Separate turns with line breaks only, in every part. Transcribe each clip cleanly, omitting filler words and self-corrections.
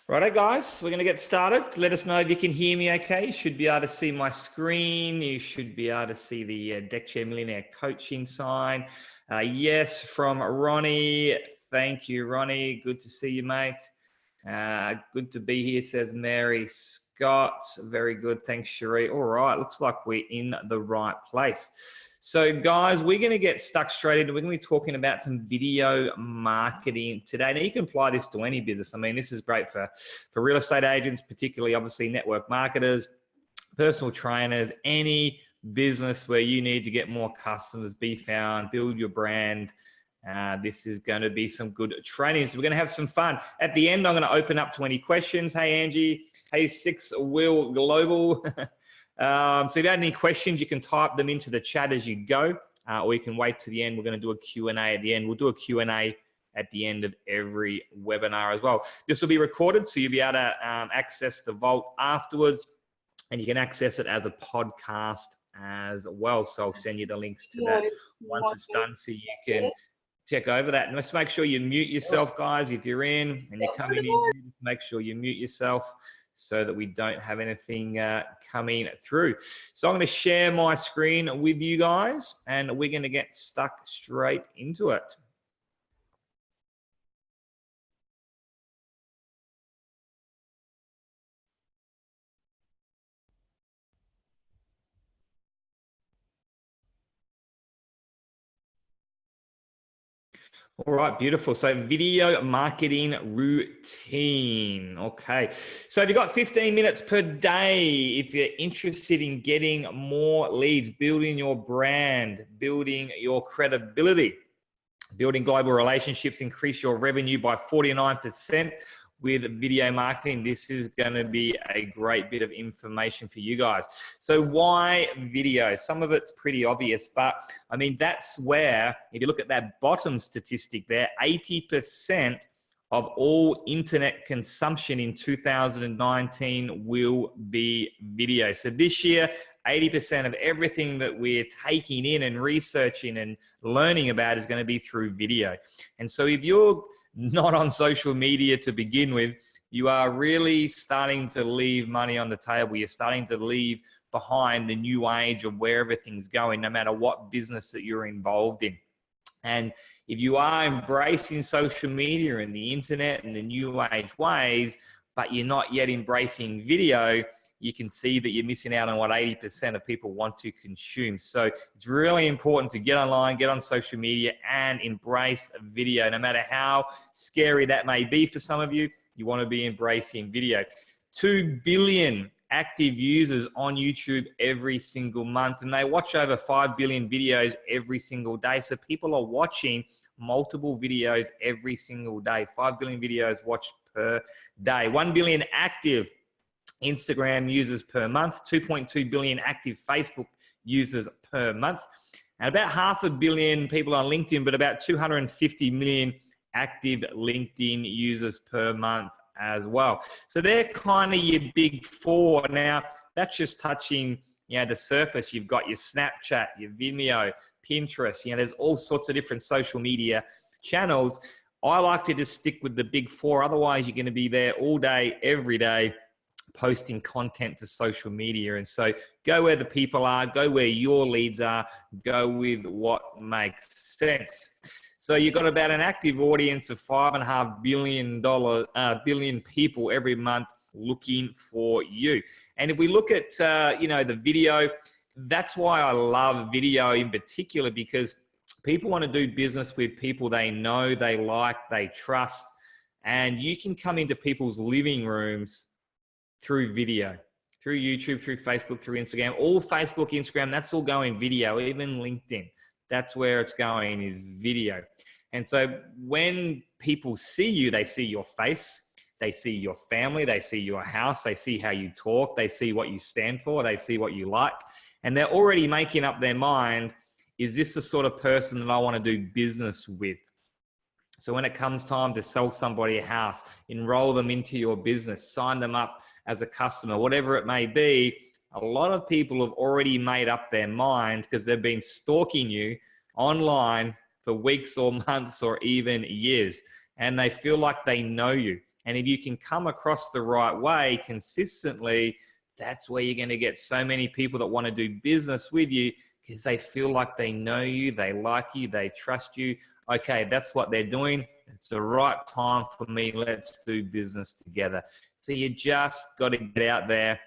Righto, guys, we're going to get started. Let us know if you can hear me okay. You should be able to see my screen. You should be able to see the Deck Chair Millionaire coaching sign. Yes, from Ronnie. Thank you, Ronnie. Good to see you, mate. Good to be here, says Mary Scott. Very good. Thanks, Cherie. All right, looks like we're in the right place. So guys, we're going to get stuck straight into, we're going to be talking about some video marketing today. Now you can apply this to any business. I mean, this is great for real estate agents, particularly obviously network marketers, personal trainers, any business where you need to get more customers, be found, build your brand. This is going to be some good training. So we're going to have some fun. At the end, I'm going to open up to any questions. Hey, Angie. Hey, Six Will Global. So if you have any questions, you can type them into the chat as you go, or you can wait to the end. We're going to do a Q&A at the end. We'll do a Q&A at the end of every webinar as well. This will be recorded, so you'll be able to access the Vault afterwards, and you can access it as a podcast as well. So I'll send you the links to that once it's done, so you can check over that. And let's make sure you mute yourself, guys. If you're in and you're coming in, make sure you mute yourself, so that we don't have anything coming through. So I'm going to share my screen with you guys, and we're going to get stuck straight into it. All right, beautiful. So video marketing routine. Okay. So if you've got 15 minutes per day, if you're interested in getting more leads, building your brand, building your credibility, building global relationships, increase your revenue by 49% with video marketing, this is going to be a great bit of information for you guys. So why video? Some of it's pretty obvious, but I mean, that's where, if you look at that bottom statistic there, 80% of all internet consumption in 2019 will be video. So this year, 80% of everything that we're taking in and researching and learning about is going to be through video. And so if you're not on social media to begin with, you are really starting to leave money on the table. You're starting to leave behind the new age of where everything's going, no matter what business that you're involved in. And if you are embracing social media and the internet and the new age ways, but you're not yet embracing video, you can see that you're missing out on what 80% of people want to consume. So it's really important to get online, get on social media, and embrace video. No matter how scary that may be for some of you, you want to be embracing video. 2 billion active users on YouTube every single month, and they watch over 5 billion videos every single day. So people are watching multiple videos every single day. 5 billion videos watched per day. 1 billion active Instagram users per month, 2.2 billion active Facebook users per month, and about 500 million people on LinkedIn, but about 250 million active LinkedIn users per month as well. So they're kind of your big four. Now, that's just touching, the surface. You've got your Snapchat, your Vimeo, Pinterest, there's all sorts of different social media channels. I like to just stick with the big four. Otherwise, you're going to be there all day, every day, posting content to social media. And so go where the people are, go where your leads are, go with what makes sense. So you've got about an active audience of $5.5 billion people every month looking for you. And if we look at, the video, that's why I love video in particular, because people want to do business with people they know, they like, they trust, and you can come into people's living rooms through video, through YouTube, through Facebook, through Instagram. All Facebook, Instagram, that's all going video, even LinkedIn. That's where it's going, is video. And so when people see you, they see your face, they see your family, they see your house, they see how you talk, they see what you stand for, they see what you like. And they're already making up their mind, is this the sort of person that I want to do business with? So when it comes time to sell somebody a house, enroll them into your business, sign them up as a customer, whatever it may be, a lot of people have already made up their mind because they've been stalking you online for weeks or months or even years, and they feel like they know you. And if you can come across the right way consistently, that's where you're going to get so many people that want to do business with you, because they feel like they know you, they like you, they trust you. Okay, that's what they're doing. It's the right time for me. Let's do business together. So you just got to get out there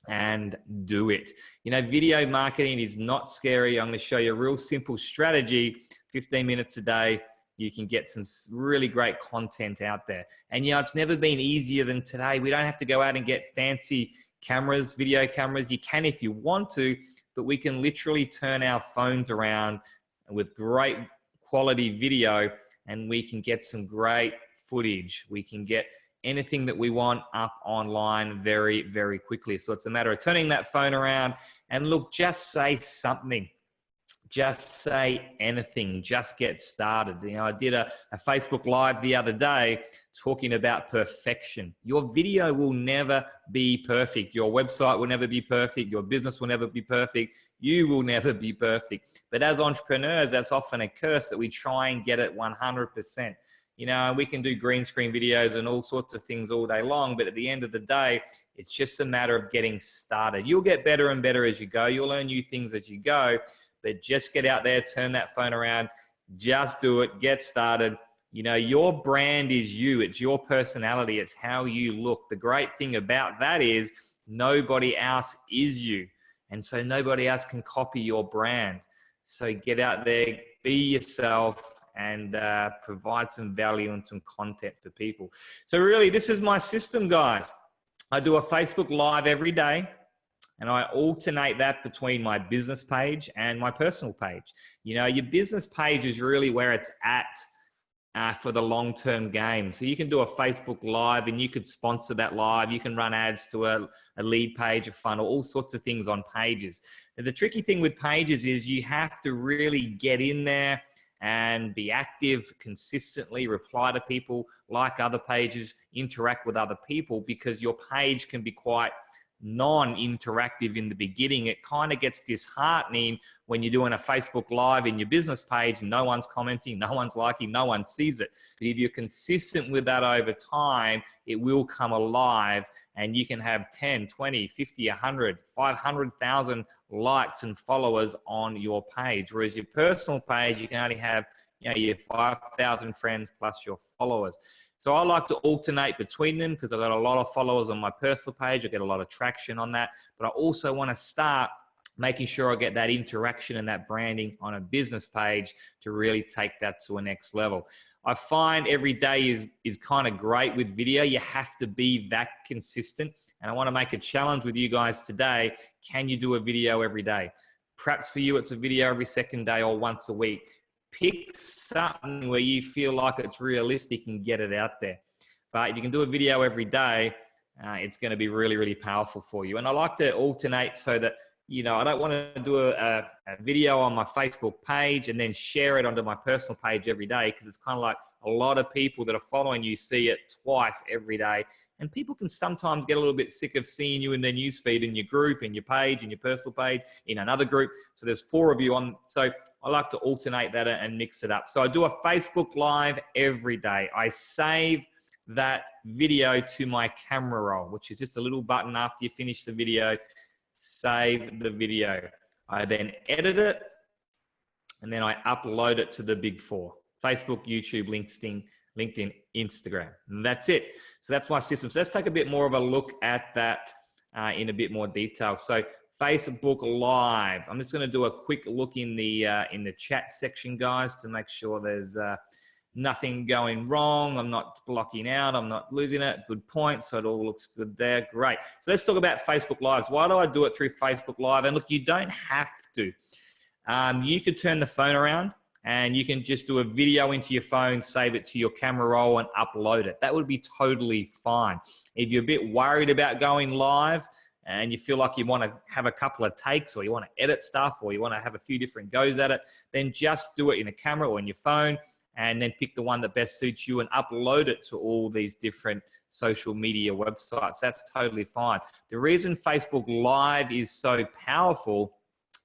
and do it. You know, video marketing is not scary. I'm going to show you a real simple strategy, 15 minutes a day. You can get some really great content out there. And, you know, it's never been easier than today. We don't have to go out and get fancy cameras, video cameras. You can if you want to, but we can literally turn our phones around with great quality video, and we can get some great footage. We can get anything that we want up online very, very quickly. So it's a matter of turning that phone around and look, just say something. Just say anything, just get started. You know, I did a Facebook Live the other day talking about perfection. Your video will never be perfect. Your website will never be perfect. Your business will never be perfect. You will never be perfect. But as entrepreneurs, that's often a curse that we try and get it 100%. You know, we can do green screen videos and all sorts of things all day long, but at the end of the day, it's just a matter of getting started. You'll get better and better as you go. You'll learn new things as you go, but just get out there, turn that phone around, just do it, get started. You know, your brand is you. It's your personality. It's how you look. The great thing about that is nobody else is you. And so nobody else can copy your brand. So get out there, be yourself, and provide some value and some content for people. So really, this is my system, guys. I do a Facebook Live every day, and I alternate that between my business page and my personal page. You know, your business page is really where it's at for the long-term game. So you can do a Facebook Live and you could sponsor that live. You can run ads to a lead page, a funnel, all sorts of things on pages. And the tricky thing with pages is you have to really get in there and be active consistently, reply to people, like other pages, interact with other people, because your page can be quite non-interactive in the beginning. It kind of gets disheartening when you're doing a Facebook Live in your business page and no one's commenting, no one's liking, no one sees it. But if you're consistent with that over time, it will come alive, and you can have 10, 20, 50, 100, 500,000 likes and followers on your page. Whereas your personal page, you can only have, you know, your 5,000 friends plus your followers. So I like to alternate between them because I've got a lot of followers on my personal page. I get a lot of traction on that, but I also want to start making sure I get that interaction and that branding on a business page to really take that to a next level. I find every day is kind of great with video. You have to be that consistent. And I want to make a challenge with you guys today. Can you do a video every day? Perhaps for you, it's a video every second day or once a week. Pick something where you feel like it's realistic and get it out there. But if you can do a video every day, it's going to be really, really powerful for you. And I like to alternate so that, you know, I don't want to do a video on my Facebook page and then share it onto my personal page every day, because it's kind of like a lot of people that are following you see it twice every day. And people can sometimes get a little bit sick of seeing you in their newsfeed, in your group, in your page, in your personal page, in another group. So there's 4 of you on. So I like to alternate that and mix it up. So I do a Facebook Live every day. I save that video to my camera roll, which is just a little button after you finish the video. Save the video. I then edit it, and then I upload it to the big 4: Facebook, YouTube, LinkedIn, Instagram. And that's it. So that's my system. So let's take a bit more of a look at that in a bit more detail. So Facebook Live. I'm just going to do a quick look in the chat section, guys, to make sure there's nothing going wrong. I'm not blocking out. I'm not losing it. Good point. So it all looks good there. Great. So let's talk about Facebook Lives. Why do I do it through Facebook Live? And look, you don't have to. You could turn the phone around and you can just do a video into your phone, save it to your camera roll and upload it. That would be totally fine. If you're a bit worried about going live and you feel like you want to have a couple of takes, or you want to edit stuff, or you want to have a few different goes at it, then just do it in a camera or in your phone, and then pick the one that best suits you and upload it to all these different social media websites. That's totally fine. The reason Facebook Live is so powerful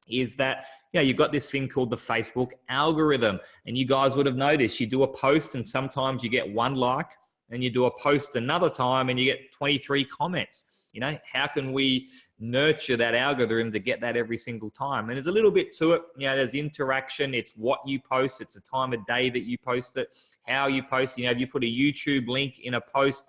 is that, you know, you've got this thing called the Facebook algorithm, and you guys would have noticed you do a post and sometimes you get 1 like, and you do a post another time and you get 23 comments. You know, how can we nurture that algorithm to get that every single time? And there's a little bit to it. You know, there's interaction. It's what you post. It's the time of day that you post it, how you post. You know, if you put a YouTube link in a post,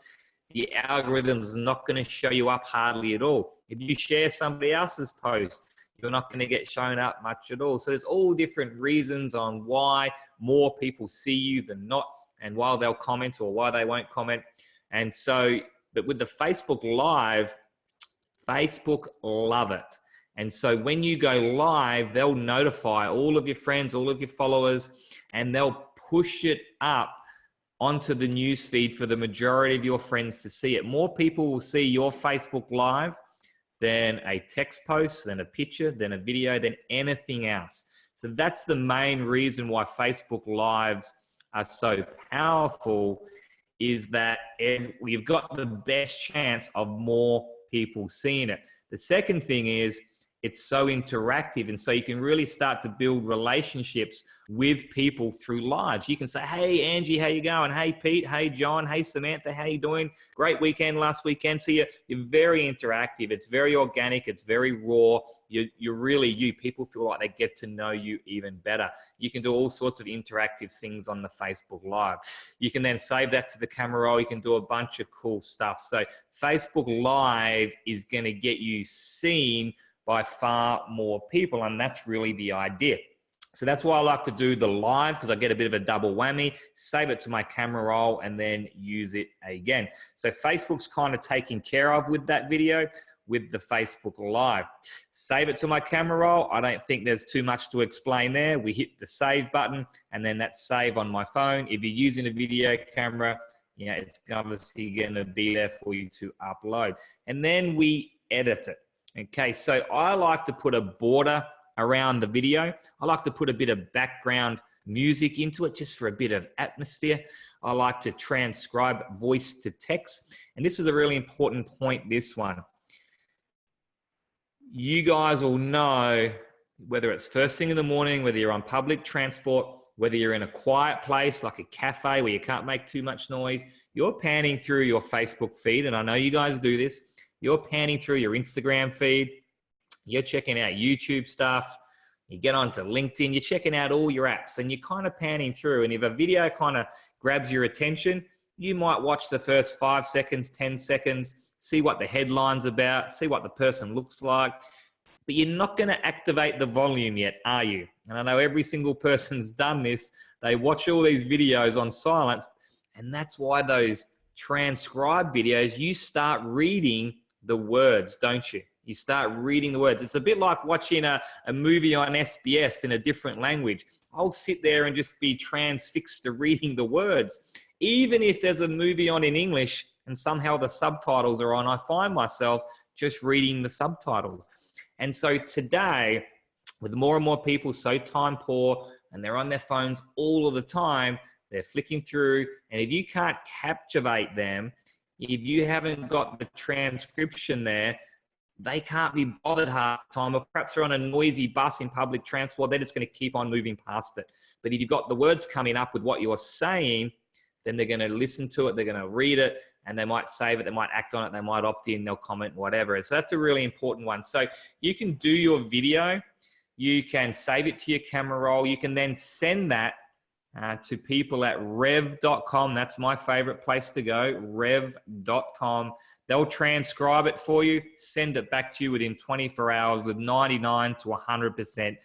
the algorithm is not going to show you up hardly at all. If you share somebody else's post, you're not going to get shown up much at all. So there's all different reasons on why more people see you than not, and why they'll comment or why they won't comment. And so, but with the Facebook Live, Facebook love it. And so when you go live, they'll notify all of your friends, all of your followers, and they'll push it up onto the news feed for the majority of your friends to see it. More people will see your Facebook Live than a text post, than a picture, than a video, than anything else. So that's the main reason why Facebook Lives are so powerful, is that we've got the best chance of more people seeing it. The second thing is it's so interactive, and so you can really start to build relationships with people through lives. You can say, hey, Angie, how you going? Hey, Pete. Hey, John. Hey, Samantha. How you doing? Great weekend last weekend. So you're very interactive. It's very organic. It's very raw. You're really you. People feel like they get to know you even better. You can do all sorts of interactive things on the Facebook Live. You can then save that to the camera roll. You can do a bunch of cool stuff. So Facebook Live is going to get you seen by far more people, and that's really the idea. So that's why I like to do the live, because I get a bit of a double whammy, save it to my camera roll, and then use it again. So Facebook's kind of taken care of with that video with the Facebook Live. Save it to my camera roll. I don't think there's too much to explain there. We hit the save button, and then that's save on my phone. If you're using a video camera, you know, it's obviously going to be there for you to upload. And then we edit it. Okay, so I like to put a border around the video. I like to put a bit of background music into it just for a bit of atmosphere. I like to transcribe voice to text. And this is a really important point, this one. You guys will know, whether it's first thing in the morning, whether you're on public transport, whether you're in a quiet place like a cafe where you can't make too much noise, you're panning through your Facebook feed, and I know you guys do this. You're panning through your Instagram feed, you're checking out YouTube stuff, you get onto LinkedIn, you're checking out all your apps, and you're kind of panning through. And if a video kind of grabs your attention, you might watch the first 5 seconds, 10 seconds, see what the headline's about, see what the person looks like, but you're not going to activate the volume yet, are you? And I know every single person's done this. They watch all these videos on silence, and that's why those transcribed videos, you start reading the words, don't you? You start reading the words. It's a bit like watching a movie on SBS in a different language. I'll sit there and just be transfixed to reading the words. Even if there's a movie on in English and somehow the subtitles are on, I find myself just reading the subtitles. And so today, with more and more people so time poor and they're on their phones all of the time, they're flicking through, and if you can't captivate them, if you haven't got the transcription there, they can't be bothered half the time, or perhaps they're on a noisy bus in public transport, they're just going to keep on moving past it. But if you've got the words coming up with what you're saying, then they're going to listen to it, they're going to read it, and they might save it, they might act on it, they might opt in, they'll comment, whatever. So that's a really important one. So you can do your video, you can save it to your camera roll, you can then send that to people at rev.com. That's my favorite place to go, rev.com. They'll transcribe it for you, send it back to you within 24 hours with 99 to 100%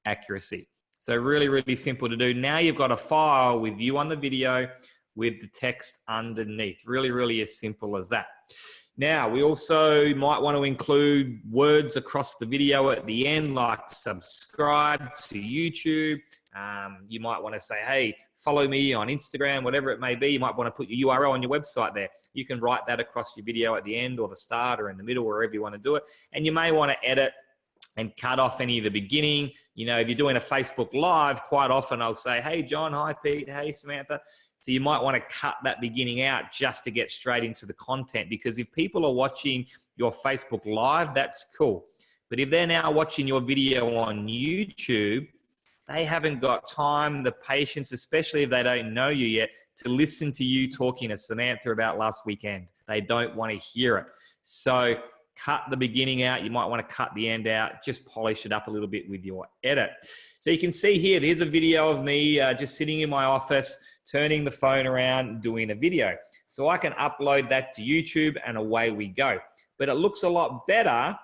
accuracy. So really, really simple to do. Now you've got a file with you on the video with the text underneath. Really, really as simple as that. Now, we also might want to include words across the video at the end, like subscribe to YouTube. You might want to say, hey, follow me on Instagram, whatever it may be. You might want to put your URL on your website there. You can write that across your video at the end or the start or in the middle, wherever you want to do it. And you may want to edit and cut off any of the beginning. You know, if you're doing a Facebook Live, quite often I'll say, hey, John, hi, Pete, hey, Samantha. So you might want to cut that beginning out just to get straight into the content, because if people are watching your Facebook Live, that's cool. But if they're now watching your video on YouTube, they haven't got time, the patience, especially if they don't know you yet, to listen to you talking to Samantha about last weekend. They don't want to hear it. So cut the beginning out. You might want to cut the end out. Just polish it up a little bit with your edit. So you can see here, there's a video of me just sitting in my office, turning the phone around, doing a video. So I can upload that to YouTube and away we go. But it looks a lot better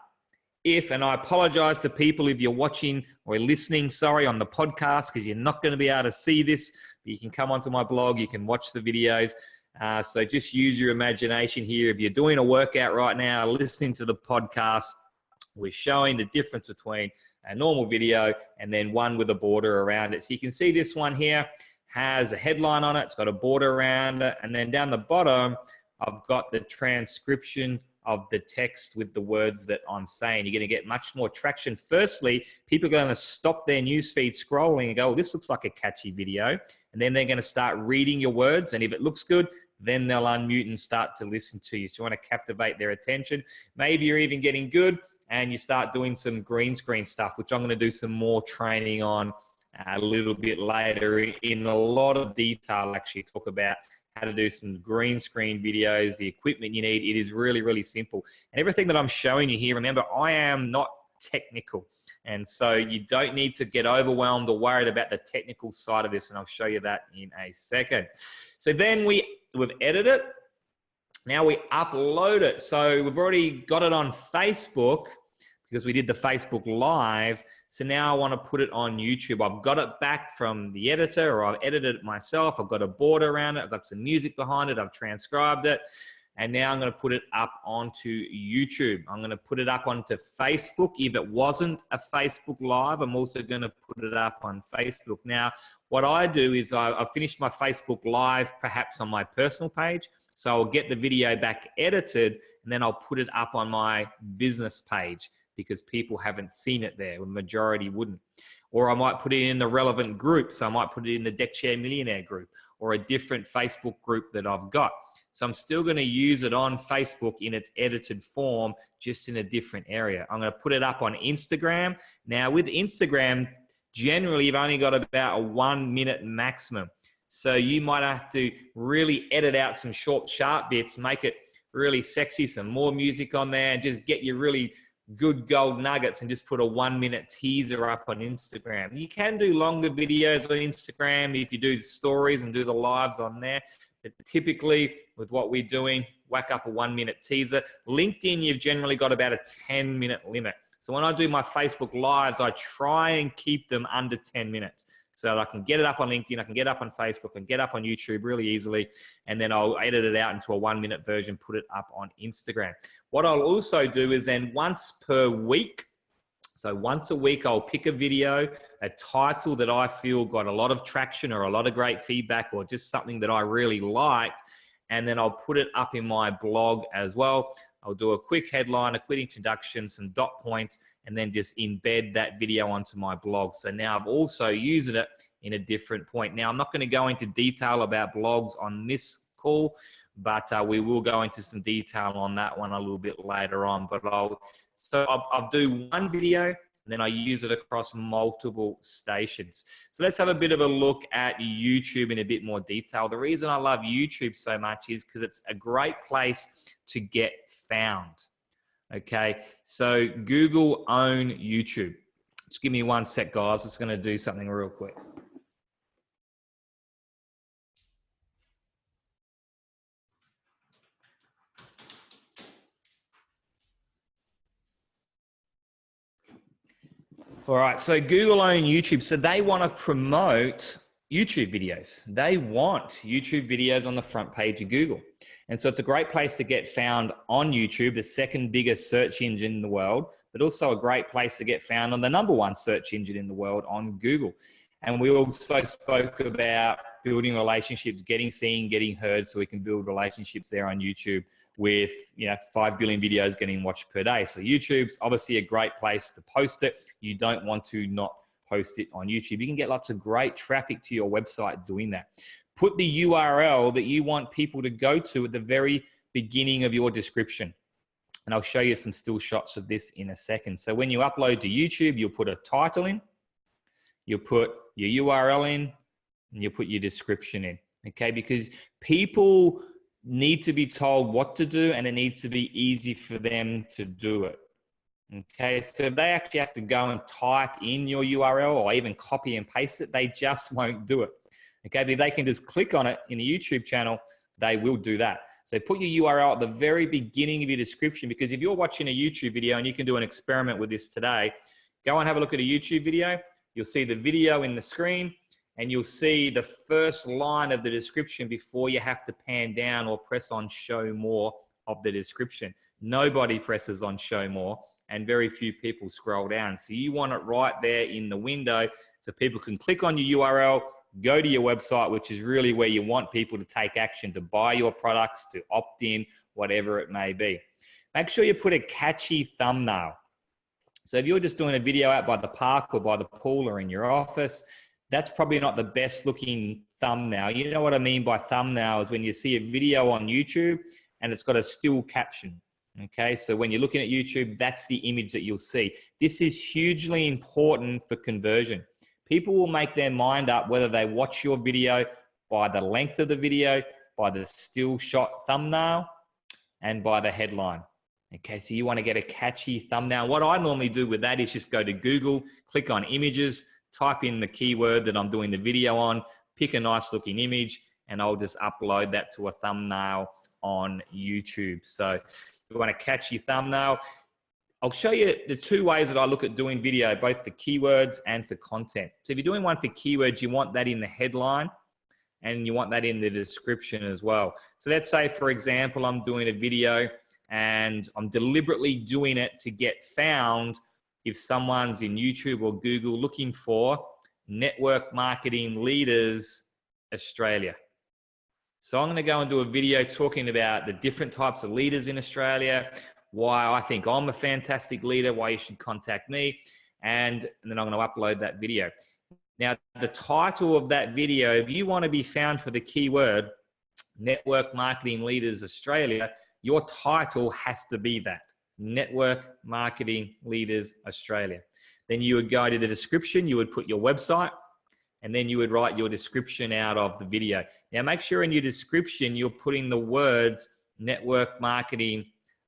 if, and I apologize to people if you're watching or listening, sorry, on the podcast, because you're not going to be able to see this, but you can come onto my blog, you can watch the videos. So just use your imagination here. If you're doing a workout right now, listening to the podcast, we're showing the difference between a normal video and then one with a border around it. So you can see this one here has a headline on it. It's got a border around it. And then down the bottom, I've got the transcription of the text with the words that I'm saying. You're going to get much more traction. Firstly, people are going to stop their newsfeed scrolling and go, oh, this looks like a catchy video. And then they're going to start reading your words. And if it looks good, then they'll unmute and start to listen to you. So you want to captivate their attention. Maybe you're even getting good and you start doing some green screen stuff, which I'm going to do some more training on a little bit later in a lot of detail. Actually talk about how to do some green screen videos, the equipment you need. It is really, really simple. And everything that I'm showing you here, remember, I am not technical. And so you don't need to get overwhelmed or worried about the technical side of this. And I'll show you that in a second. So then we've edited it. Now we upload it. So we've already got it on Facebook because we did the Facebook Live. So now I want to put it on YouTube. I've got it back from the editor, or I've edited it myself. I've got a border around it. I've got some music behind it. I've transcribed it. And now I'm going to put it up onto YouTube. I'm going to put it up onto Facebook. If it wasn't a Facebook Live, I'm also going to put it up on Facebook. Now, what I do is I've finished my Facebook Live, perhaps on my personal page. So I'll get the video back edited, and then I'll put it up on my business page, because people haven't seen it there. The majority wouldn't. Or I might put it in the relevant group. So I might put it in the DeckChair Millionaire group or a different Facebook group that I've got. So I'm still going to use it on Facebook in its edited form, just in a different area. I'm going to put it up on Instagram. Now with Instagram, generally you've only got about a 1 minute maximum. So you might have to really edit out some short, sharp bits, make it really sexy, some more music on there, and just get you really good gold nuggets and just put a 1 minute teaser up on Instagram. You can do longer videos on Instagram if you do the stories and do the lives on there. But typically with what we're doing, whack up a 1 minute teaser. LinkedIn, you've generally got about a 10-minute limit. So when I do my Facebook Lives, I try and keep them under 10 minutes. So that I can get it up on LinkedIn, I can get it up on Facebook, and get up on YouTube really easily. And then I'll edit it out into a 1 minute version, put it up on Instagram. What I'll also do is then once per week, so once a week, I'll pick a video, a title that I feel got a lot of traction or a lot of great feedback, or just something that I really liked. And then I'll put it up in my blog as well. I'll do a quick headline, a quick introduction, some dot points, and then just embed that video onto my blog. So now I've also used it in a different point. Now, I'm not going to go into detail about blogs on this call, but we will go into some detail on that one a little bit later on. But I'll do one video, and then I use it across multiple stations. So let's have a bit of a look at YouTube in a bit more detail. The reason I love YouTube so much is because it's a great place to get found. Okay, so Google own YouTube. Just give me 1 sec, guys. I'm just going to do something real quick. All right, so Google own YouTube. So they want to promote YouTube videos. They want YouTube videos on the front page of Google. And so it's a great place to get found on YouTube, the second biggest search engine in the world, but also a great place to get found on the #1 search engine in the world, on Google. And we also spoke about building relationships, getting seen, getting heard, so we can build relationships there on YouTube with 5 billion videos getting watched per day. So YouTube's obviously a great place to post it. You don't want to not post it on YouTube. You can get lots of great traffic to your website doing that. Put the URL that you want people to go to at the very beginning of your description. And I'll show you some still shots of this in a second. So when you upload to YouTube, you'll put a title in, you'll put your URL in, and you'll put your description in. Okay, because people need to be told what to do, and it needs to be easy for them to do it. Okay, so if they actually have to go and type in your URL or even copy and paste it, they just won't do it. Okay, but if they can just click on it in the YouTube channel, they will do that. So put your URL at the very beginning of your description, because if you're watching a YouTube video, and you can do an experiment with this today, go and have a look at a YouTube video. You'll see the video in the screen, and you'll see the first line of the description before you have to pan down or press on show more of the description. Nobody presses on show more, and very few people scroll down. So you want it right there in the window so people can click on your URL, go to your website, which is really where you want people to take action, to buy your products, to opt in, whatever it may be. Make sure you put a catchy thumbnail. So if you're just doing a video out by the park or by the pool or in your office, that's probably not the best looking thumbnail. You know what I mean by thumbnail is when you see a video on YouTube and it's got a still caption. Okay, so when you're looking at YouTube, that's the image that you'll see. This is hugely important for conversion. People will make their mind up whether they watch your video by the length of the video, by the still shot thumbnail, and by the headline. Okay, so you want to get a catchy thumbnail. What I normally do with that is just go to Google, click on images, type in the keyword that I'm doing the video on, pick a nice looking image, and I'll just upload that to a thumbnail on YouTube. So you want a catchy thumbnail. I'll show you the two ways that I look at doing video, both for keywords and for content. So if you're doing one for keywords, you want that in the headline and you want that in the description as well. So let's say, for example, I'm doing a video and I'm deliberately doing it to get found if someone's in YouTube or Google looking for Network Marketing Leaders Australia. So I'm going to go and do a video talking about the different types of leaders in Australia, why I think I'm a fantastic leader, why you should contact me, and then I'm going to upload that video. Now, the title of that video, if you want to be found for the keyword Network Marketing Leaders Australia, your title has to be that, Network Marketing Leaders Australia. Then you would go to the description, you would put your website, and then you would write your description out of the video. Now, make sure in your description, you're putting the words Network Marketing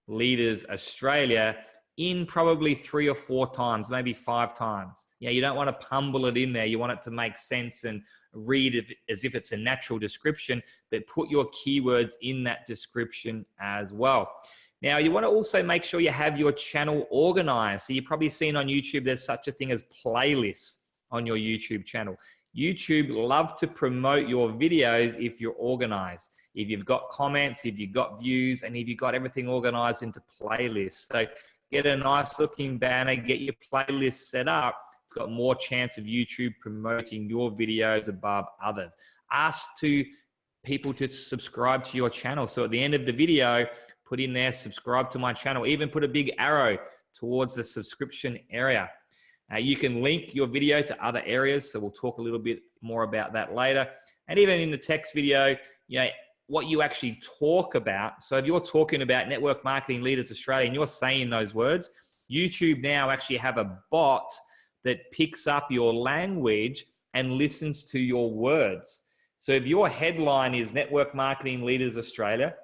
Leaders Australia in probably 3 or 4 times, maybe 5 times. You don't want to pumble it in there. You want it to make sense and read as if it's a natural description, but put your keywords in that description as well. Now, you want to also make sure you have your channel organized. So you've probably seen on YouTube, there's such a thing as playlists on your YouTube channel. YouTube love to promote your videos if you're organized, if you've got comments, if you've got views, and if you've got everything organized into playlists. So get a nice looking banner, get your playlist set up. It's got more chance of YouTube promoting your videos above others. Ask people to subscribe to your channel. So at the end of the video, put in there, subscribe to my channel, even put a big arrow towards the subscription area. You can link your video to other areas, so we'll talk a little bit more about that later. And even in the text video, what you actually talk about. So if you're talking about Network Marketing Leaders Australia and you're saying those words, YouTube now actually have a bot that picks up your language and listens to your words. So if your headline is Network Marketing Leaders Australia,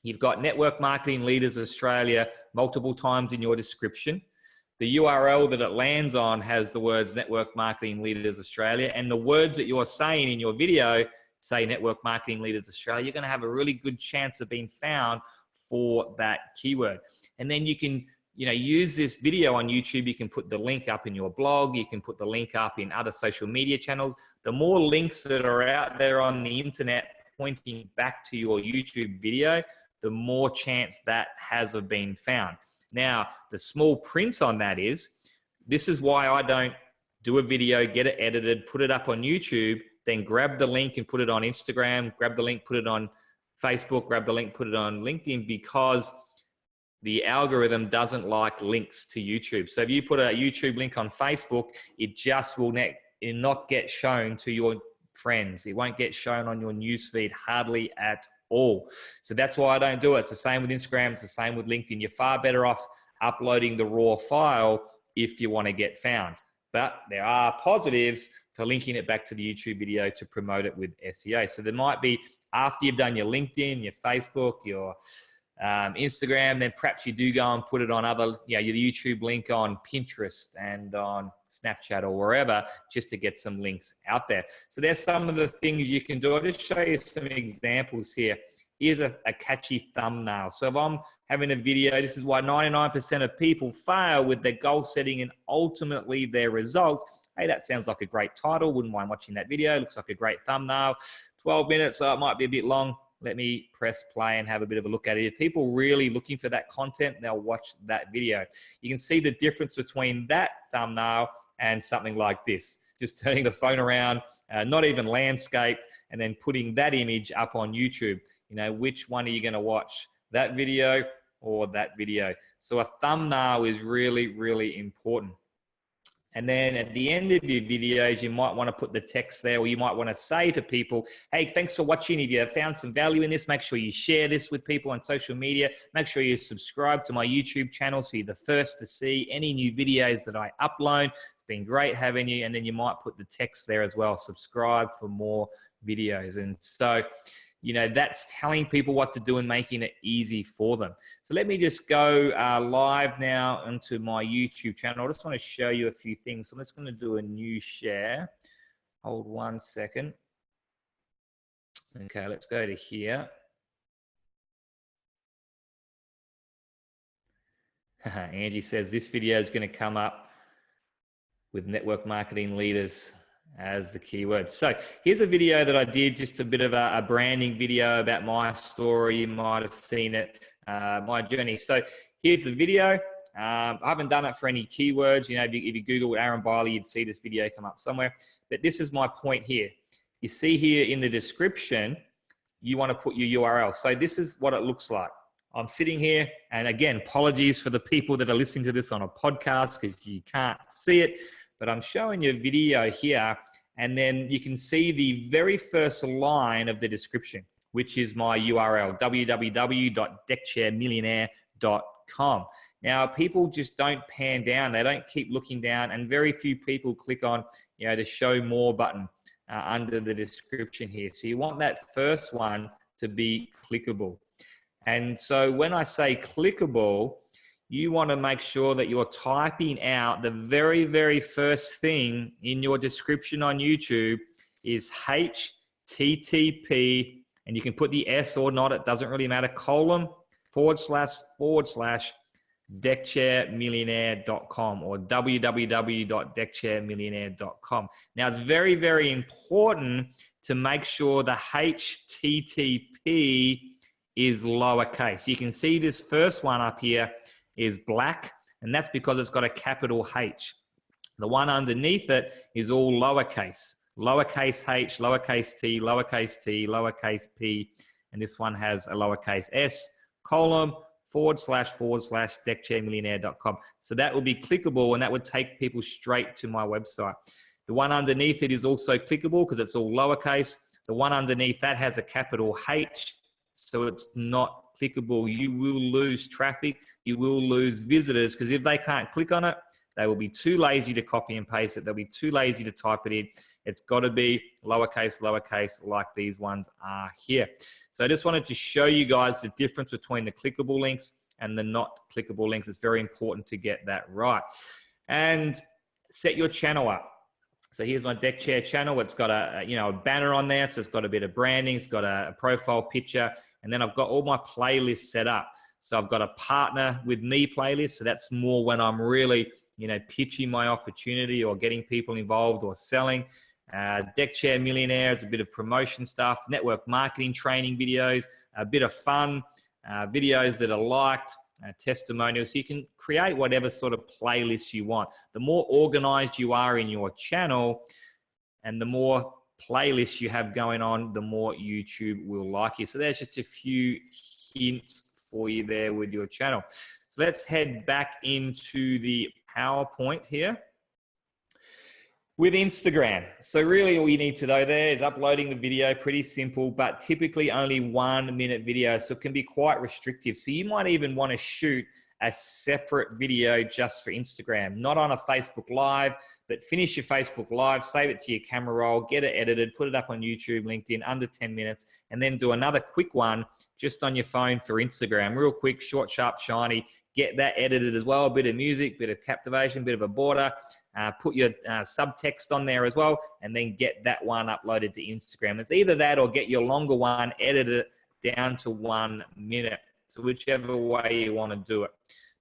you've got Network Marketing Leaders Australia multiple times in your description. The URL that it lands on has the words Network Marketing Leaders Australia, and the words that you're saying in your video say Network Marketing Leaders Australia. You're going to have a really good chance of being found for that keyword. And then you can use this video on YouTube. You can put the link up in your blog. You can put the link up in other social media channels. The more links that are out there on the internet pointing back to your YouTube video, the more chance that has of being found. Now, the small print on that is, this is why I don't do a video, get it edited, put it up on YouTube, then grab the link and put it on Instagram, grab the link, put it on Facebook, grab the link, put it on LinkedIn, because the algorithm doesn't like links to YouTube. So if you put a YouTube link on Facebook, it just will not get shown to your friends. It won't get shown on your newsfeed hardly at all. So that's why I don't do it. It's the same with Instagram. It's the same with LinkedIn. You're far better off uploading the raw file if you want to get found. But there are positives to linking it back to the YouTube video to promote it with SEO. So there might be, after you've done your LinkedIn, your Facebook, your Instagram, then perhaps you do go and put it on other, your YouTube link on Pinterest and on Snapchat or wherever, just to get some links out there. So there's some of the things you can do. I'll just show you some examples here. Here's a catchy thumbnail. So if I'm having a video, this is why 99% of people fail with their goal setting and ultimately their results. Hey, that sounds like a great title. Wouldn't mind watching that video. Looks like a great thumbnail. 12 minutes, so it might be a bit long. Let me press play and have a bit of a look at it. If people really looking for that content, they'll watch that video. You can see the difference between that thumbnail and something like this. Just turning the phone around, not even landscape, and then putting that image up on YouTube. Which one are you going to watch? That video or that video? So a thumbnail is really, really important. And then at the end of your videos, you might want to put the text there, or you might want to say to people, hey, thanks for watching. If you have found some value in this, make sure you share this with people on social media. Make sure you subscribe to my YouTube channel so you're the first to see any new videos that I upload. It's been great having you. And then you might put the text there as well, subscribe for more videos. And so, that's telling people what to do and making it easy for them. So let me just go live now into my YouTube channel. I just want to show you a few things. So I'm just going to do a new share. Hold 1 second. Okay, let's go to here. Angie says this video is going to come up with network marketing leaders as the keyword. So here's a video that I did, just a bit of a branding video about my story. You might have seen it, my journey. So here's the video. I haven't done it for any keywords. If you Google Aaron Biley, you'd see this video come up somewhere. But this is my point here. You see here in the description, you want to put your URL. So this is what it looks like. I'm sitting here, and again, apologies for the people that are listening to this on a podcast because you can't see it, but I'm showing you a video here, and then you can see the very first line of the description, which is my URL, www.deckchairmillionaire.com. Now, people just don't pan down. They don't keep looking down, and very few people click on, the show more button under the description here. So you want that first one to be clickable. And so when I say clickable, you want to make sure that you're typing out the very, very first thing in your description on YouTube is HTTP, and you can put the S or not, it doesn't really matter, colon, / deckchairmillionaire.com or www.deckchairmillionaire.com. Now, it's very, very important to make sure the HTTP is lowercase. You can see this first one up here is black, and that's because it's got a capital H. The one underneath it is all lowercase. Lowercase h, lowercase t, lowercase t, lowercase p, and this one has a lowercase s, colon, / deckchairmillionaire.com. So that will be clickable, and that would take people straight to my website. The one underneath it is also clickable because it's all lowercase. The one underneath that has a capital H, so it's not clickable. You will lose traffic. You will lose visitors because if they can't click on it, they will be too lazy to copy and paste it. They'll be too lazy to type it in. It's got to be lowercase, lowercase, like these ones are here. So I just wanted to show you guys the difference between the clickable links and the not clickable links. It's very important to get that right. And set your channel up. So here's my Deck Chair channel. It's got a banner on there. So it's got a bit of branding. It's got a profile picture. And then I've got all my playlists set up. So I've got a partner with me playlist. So that's more when I'm really, pitching my opportunity or getting people involved or selling. Deck Chair Millionaire is a bit of promotion stuff, network marketing training videos, a bit of fun, videos that are liked, testimonials. So you can create whatever sort of playlist you want. The more organized you are in your channel and the more playlists you have going on, the more YouTube will like you. So there's just a few hints for you there with your channel. So let's head back into the PowerPoint here. With Instagram, so really all you need to know there is uploading the video, pretty simple, but typically only 1 minute video, so it can be quite restrictive. So you might even want to shoot a separate video just for Instagram, not on a Facebook Live, But finish your Facebook Live, save it to your camera roll, get it edited, put it up on YouTube, LinkedIn, under 10 minutes, and then do another quick one just on your phone for Instagram. Real quick, short, sharp, shiny. Get that edited as well. A bit of music, bit of captivation, bit of a border. Put your subtext on there as well, and then get that one uploaded to Instagram. It's either that or get your longer one, edit it down to 1 minute. So whichever way you want to do it.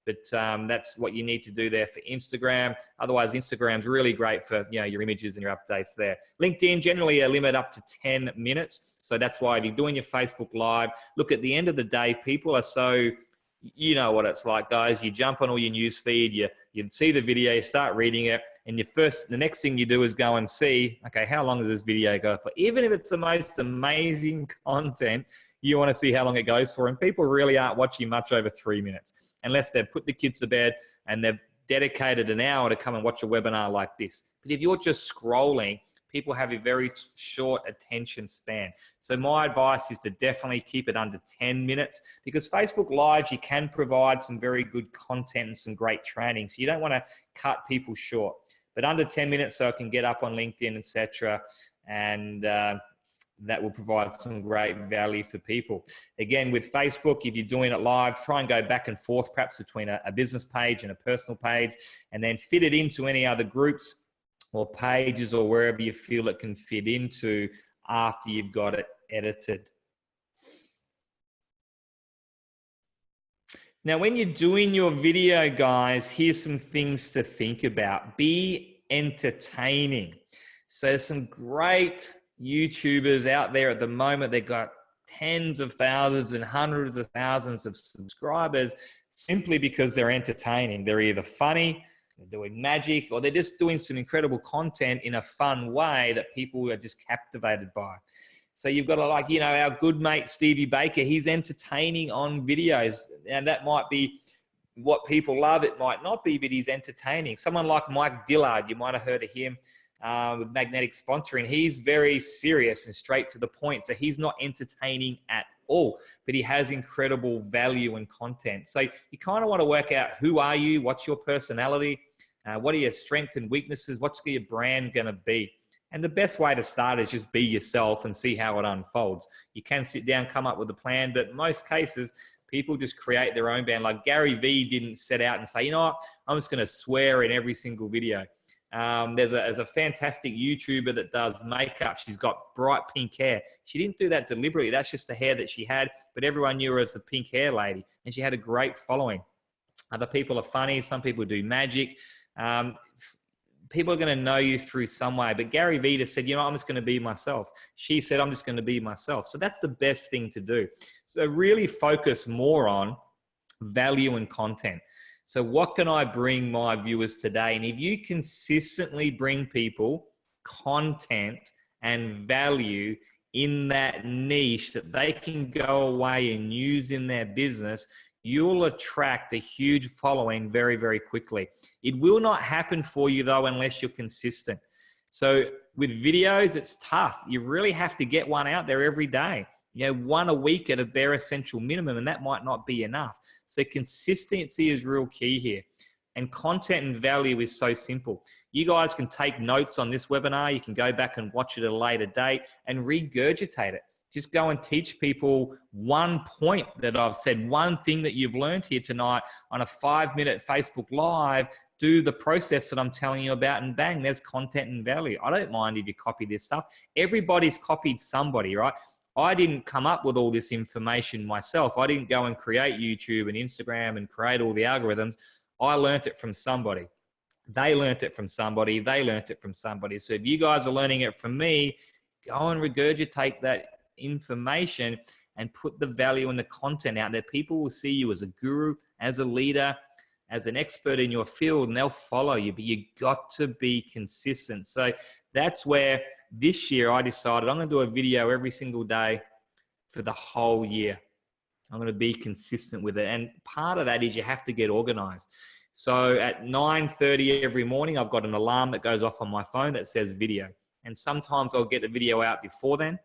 But that's what you need to do there for Instagram. Otherwise, Instagram's really great for your images and your updates there. LinkedIn, generally a limit up to 10 minutes. So that's why if you're doing your Facebook Live, look, at the end of the day, people are so, you know what it's like, guys. You jump on all your news feed, you see the video, you start reading it, and the next thing you do is go and see, okay, how long does this video go for? Even if it's the most amazing content, you want to see how long it goes for. And people really aren't watching much over 3 minutes, unless they've put the kids to bed and they've dedicated an hour to come and watch a webinar like this. But if you're just scrolling, people have a very short attention span. So my advice is to definitely keep it under 10 minutes, because Facebook Lives, you can provide some very good content and some great training. So you don't want to cut people short, but under 10 minutes so it can get up on LinkedIn, etc. And that will provide some great value for people. Again, with Facebook, if you're doing it live, try and go back and forth, perhaps between a business page and a personal page, and then fit it into any other groups or pages or wherever you feel it can fit into after you've got it edited. Now, when you're doing your video, guys, here's some things to think about. Be entertaining. So some great YouTubers out there at the moment, they've got tens of thousands and hundreds of thousands of subscribers simply because they're entertaining. They're either funny, they're doing magic, or they're just doing some incredible content in a fun way that people are just captivated by. So you've got to, like, our good mate Stevie Baker, he's entertaining on videos, and that might be what people love. It might not be, but he's entertaining. Someone like Mike Dillard, you might have heard of him. With Magnetic Sponsoring, he's very serious and straight to the point. So he's not entertaining at all, but he has incredible value and content. So you kind of want to work out, who are you? What's your personality? What are your strengths and weaknesses? What's your brand going to be? And the best way to start is just be yourself and see how it unfolds. You can sit down, come up with a plan, but in most cases, people just create their own band. Like Gary Vee didn't set out and say, you know what, I'm just going to swear in every single video. There's a fantastic YouTuber that does makeup. She's got bright pink hair. She didn't do that deliberately. That's just the hair that she had, but everyone knew her as the pink hair lady, and she had a great following. Other people are funny. Some people do magic. People are going to know you through some way, but Gary Vee just said, I'm just going to be myself. She said, I'm just going to be myself. So that's the best thing to do. So really focus more on value and content. So what can I bring my viewers today? And if you consistently bring people content and value in that niche that they can go away and use in their business, you'll attract a huge following very, very quickly. It will not happen for you though, unless you're consistent. So with videos, it's tough. You really have to get one out there every day. One a week at a bare essential minimum, and that might not be enough. So consistency is real key here. And content and value is so simple. You guys can take notes on this webinar. You can go back and watch it at a later date and regurgitate it. Just go and teach people one point that I've said, one thing that you've learned here tonight on a 5-minute Facebook Live. Do the process that I'm telling you about, and bang, there's content and value. I don't mind if you copy this stuff. Everybody's copied somebody, right? I didn't come up with all this information myself. I didn't go and create YouTube and Instagram and create all the algorithms. I learned it from somebody. They learned it from somebody. They learned it from somebody. So if you guys are learning it from me, go and regurgitate that information and put the value and the content out there. People will see you as a guru, as a leader, as an expert in your field, and they'll follow you, but you got to be consistent. So that's where this year I decided I'm going to do a video every single day for the whole year. I'm going to be consistent with it. And part of that is you have to get organized. So at 9:30 every morning, I've got an alarm that goes off on my phone that says video. And sometimes I'll get the video out before then.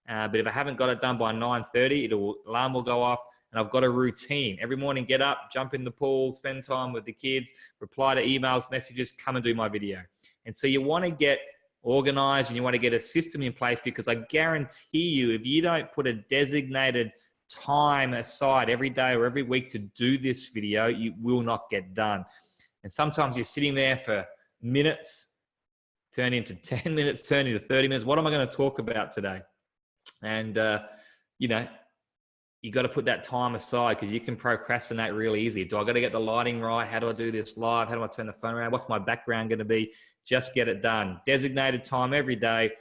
But if I haven't got it done by 9:30, alarm will go off. And I've got a routine. Every morning, get up, jump in the pool, spend time with the kids, reply to emails, messages, come and do my video. And so you want to get organized and you want to get a system in place, because I guarantee you, if you don't put a designated time aside every day or every week to do this video, you will not get done. And sometimes you're sitting there for minutes, turn into 10 minutes, turn into 30 minutes. What am I going to talk about today? And, you know, you got to put that time aside, because you can procrastinate really easy. Do I got to get the lighting right? How do I do this live? How do I turn the phone around? What's my background going to be? Just get it done. Designated time every day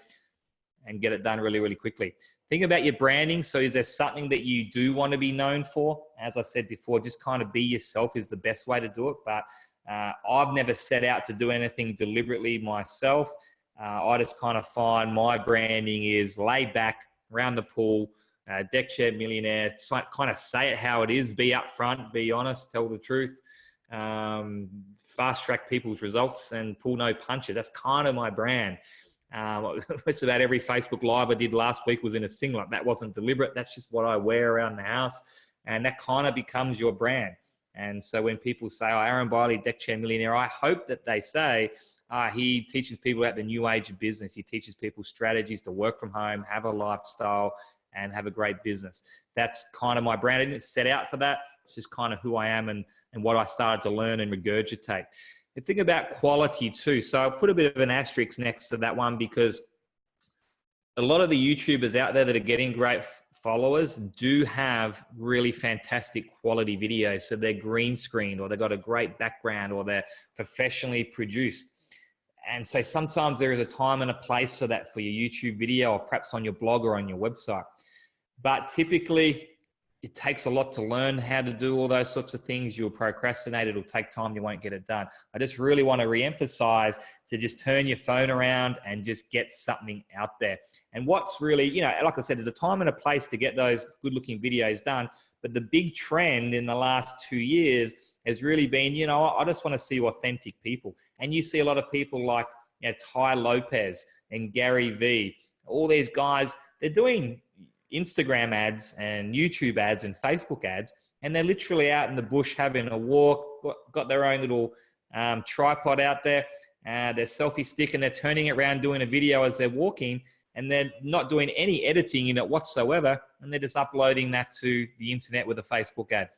and get it done really, really quickly. Think about your branding. So is there something that you do want to be known for? As I said before, just kind of be yourself is the best way to do it. But I've never set out to do anything deliberately myself. I just kind of find my branding is laid back, around the pool, deck chair millionaire, kind of say it how it is, be upfront, be honest, tell the truth, fast track people's results and pull no punches. That's kind of my brand. Just about every Facebook Live I did last week was in a singlet. That wasn't deliberate. That's just what I wear around the house. And that kind of becomes your brand. And so when people say, oh, Aaron Biley, deck chair millionaire, I hope that they say, he teaches people about the new age of business. He teaches people strategies to work from home, have a lifestyle, and have a great business. That's kind of my brand. I didn't set out for that. It's just kind of who I am and what I started to learn and regurgitate. And think about quality too. So I'll put a bit of an asterisk next to that one, because a lot of the YouTubers out there that are getting great followers do have really fantastic quality videos. So they're green screened, or they've got a great background, or they're professionally produced. And so sometimes there is a time and a place for that for your YouTube video, or perhaps on your blog or on your website. But typically, it takes a lot to learn how to do all those sorts of things. You'll procrastinate. It'll take time. You won't get it done. I just really want to reemphasize to just turn your phone around and just get something out there. And what's really, you know, like I said, there's a time and a place to get those good looking videos done. But the big trend in the last 2 years has really been, you know, I just want to see authentic people. And you see a lot of people like, you know, Tai Lopez and Gary Vee, all these guys, they're doing Instagram ads and YouTube ads and Facebook ads, and they're literally out in the bush having a walk, got their own little tripod out there, their selfie stick, and they're turning it around doing a video as they're walking, and they're not doing any editing in it whatsoever, and they're just uploading that to the internet with a Facebook ad.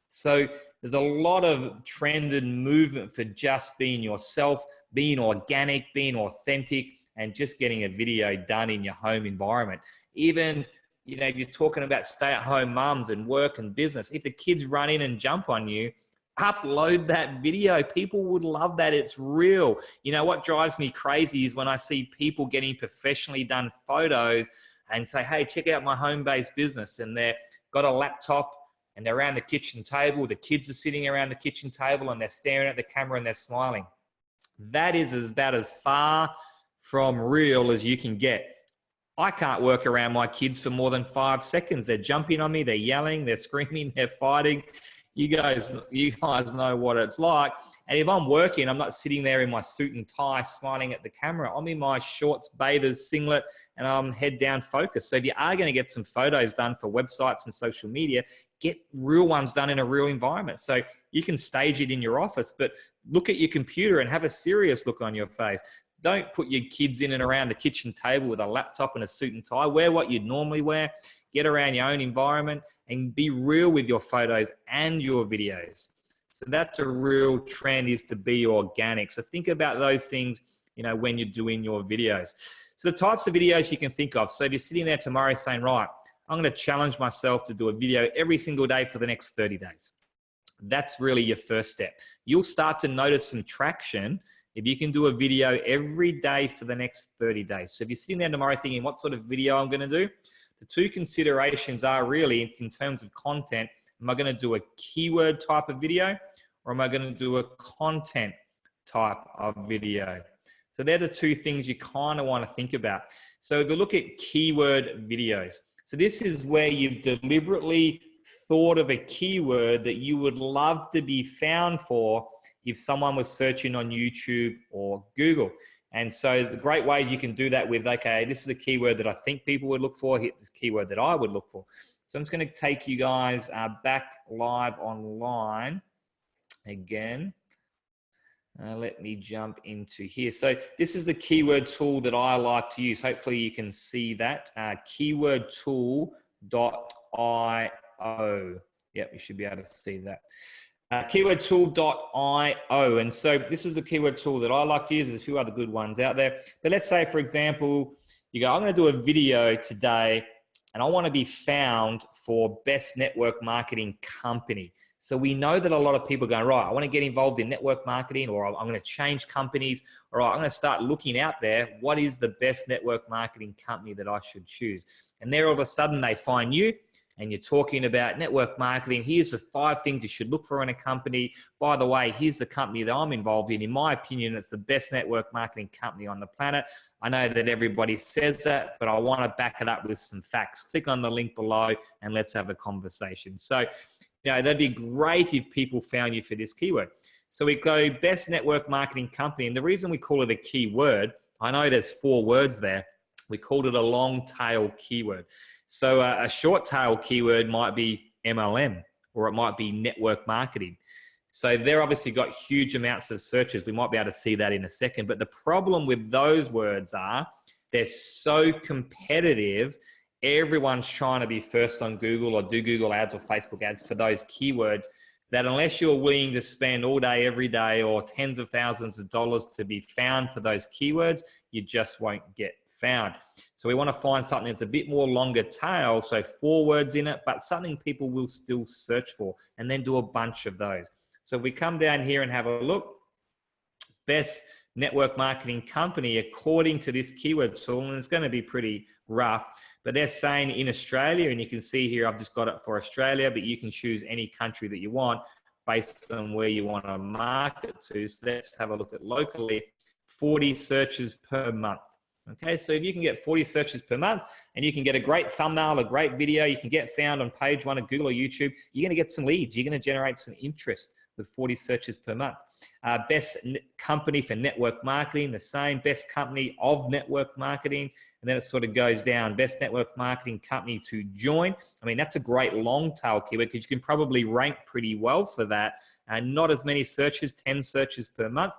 So there's a lot of trend and movement for just being yourself, being organic, being authentic, and just getting a video done in your home environment. Even, you know, if you're talking about stay-at-home mums and work and business, if the kids run in and jump on you, upload that video. People would love that. It's real. You know, what drives me crazy is when I see people getting professionally done photos and say, hey, check out my home-based business. And they've got a laptop and they're around the kitchen table. The kids are sitting around the kitchen table and they're staring at the camera and they're smiling. That is about as far from real as you can get. I can't work around my kids for more than 5 seconds. They're jumping on me, they're yelling, they're screaming, they're fighting. You guys know what it's like. And if I'm working, I'm not sitting there in my suit and tie smiling at the camera. I'm in my shorts, bathers, singlet, and I'm head down focused. So if you are going to get some photos done for websites and social media, get real ones done in a real environment. So you can stage it in your office, but look at your computer and have a serious look on your face. Don't put your kids in and around the kitchen table with a laptop and a suit and tie. Wear what you'd normally wear. Get around your own environment and be real with your photos and your videos. So that's a real trend, is to be organic. So think about those things, you know, when you're doing your videos. So the types of videos you can think of. So if you're sitting there tomorrow saying, right, I'm going to challenge myself to do a video every single day for the next 30 days. That's really your first step. You'll start to notice some traction if you can do a video every day for the next 30 days. So if you're sitting there tomorrow thinking, what sort of video I'm going to do? The two considerations are really, in terms of content, am I going to do a keyword type of video, or am I going to do a content type of video? So they're the two things you kind of want to think about. So if you look at keyword videos, so this is where you've deliberately thought of a keyword that you would love to be found for if someone was searching on YouTube or Google. And so the great ways you can do that with, okay, this is a keyword that I think people would look for, hit this keyword that I would look for. So I'm just going to take you guys back live online again. Let me jump into here. So this is the keyword tool that I like to use. Hopefully you can see that. Keywordtool.io. Yep, you should be able to see that. Keywordtool.io. And so this is the keyword tool that I like to use. There's a few other good ones out there. But let's say, for example, you go, I'm going to do a video today and I want to be found for best network marketing company. So we know that a lot of people are going, right, I want to get involved in network marketing, or I'm going to change companies, or I'm going to start looking out there. What is the best network marketing company that I should choose? And there all of a sudden they find you and you're talking about network marketing. Here's the 5 things you should look for in a company. By the way, here's the company that I'm involved in. In my opinion, it's the best network marketing company on the planet. I know that everybody says that, but I want to back it up with some facts. Click on the link below and let's have a conversation. So, that'd be great if people found you for this keyword. So we go best network marketing company. And the reason we call it a keyword, I know there's 4 words there. We called it a long tail keyword. So a short tail keyword might be MLM, or it might be network marketing. So they're obviously got huge amounts of searches. We might be able to see that in a second. But the problem with those words are they're so competitive. Everyone's trying to be first on Google or do Google ads or Facebook ads for those keywords, that unless you're willing to spend all day, every day, or tens of thousands of dollars to be found for those keywords, you just won't get found. So we want to find something that's a bit more longer tail, so 4 words in it, but something people will still search for, and then do a bunch of those. So if we come down here and have a look, best network marketing company according to this keyword tool, and it's going to be pretty rough, but they're saying in Australia, and you can see here I've just got it for Australia, but you can choose any country that you want based on where you want to market to. So let's have a look at locally, 40 searches per month. Okay, so if you can get 40 searches per month and you can get a great thumbnail, a great video, you can get found on page 1 of Google or YouTube, you're going to get some leads, you're going to generate some interest with 40 searches per month. Best company for network marketing, the same. Best company of network marketing, and then it sort of goes down. Best network marketing company to join. I mean, that's a great long tail keyword because you can probably rank pretty well for that. And not as many searches, 10 searches per month,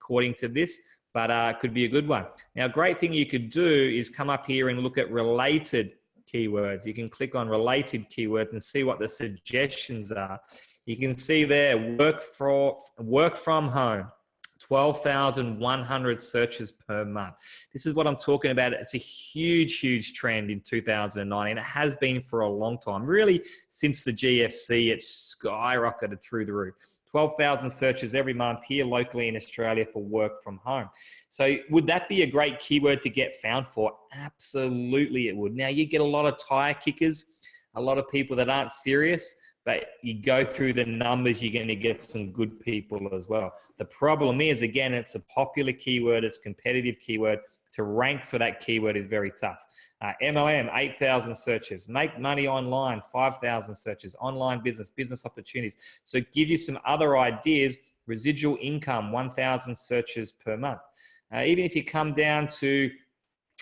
according to this, but could be a good one. Now, a great thing you could do is come up here and look at related keywords. You can click on related keywords and see what the suggestions are. You can see there, work from home, 12,100 searches per month. This is what I'm talking about. It's a huge, huge trend in 2009, and it has been for a long time. Really, since the GFC, it's skyrocketed through the roof. 12,000 searches every month here locally in Australia for work from home. So would that be a great keyword to get found for? Absolutely it would. Now, you get a lot of tire kickers, a lot of people that aren't serious, but you go through the numbers, you're going to get some good people as well. The problem is, again, it's a popular keyword, it's a competitive keyword. To rank for that keyword is very tough. MLM, 8,000 searches. Make money online, 5,000 searches. Online business opportunities. So it gives you some other ideas. Residual income, 1,000 searches per month. Even if you come down to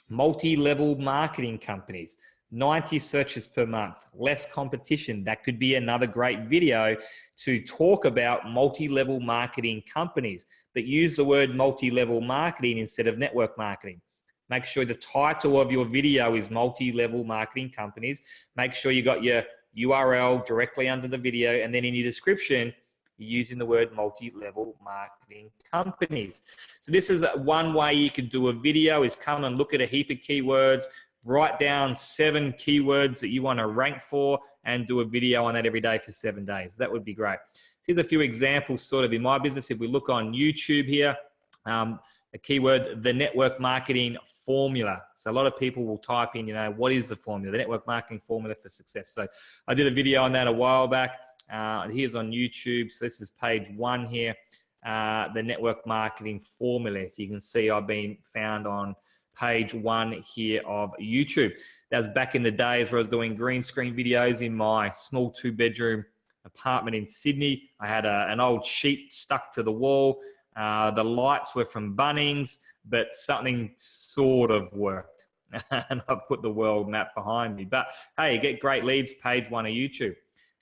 multi-level marketing companies, 90 searches per month, less competition. That could be another great video to talk about multi-level marketing companies, but use the word multi-level marketing instead of network marketing. Make sure the title of your video is multi-level marketing companies. Make sure you got your URL directly under the video, and then in your description, you're using the word multi-level marketing companies. So this is one way you can do a video, is come and look at a heap of keywords, write down 7 keywords that you want to rank for, and do a video on that every day for 7 days. That would be great. Here's a few examples sort of in my business. If we look on YouTube here, a keyword, the network marketing formula. So a lot of people will type in, what is the formula, the network marketing formula for success. So I did a video on that a while back. Here's on YouTube. So this is page 1 here, the network marketing formula. So you can see I've been found on page 1 here of YouTube. That was back in the days where I was doing green screen videos in my small 2-bedroom apartment in Sydney. I had an old sheet stuck to the wall. The lights were from Bunnings, but something sort of worked. And I put the world map behind me. But hey, you get great leads, page 1 of YouTube.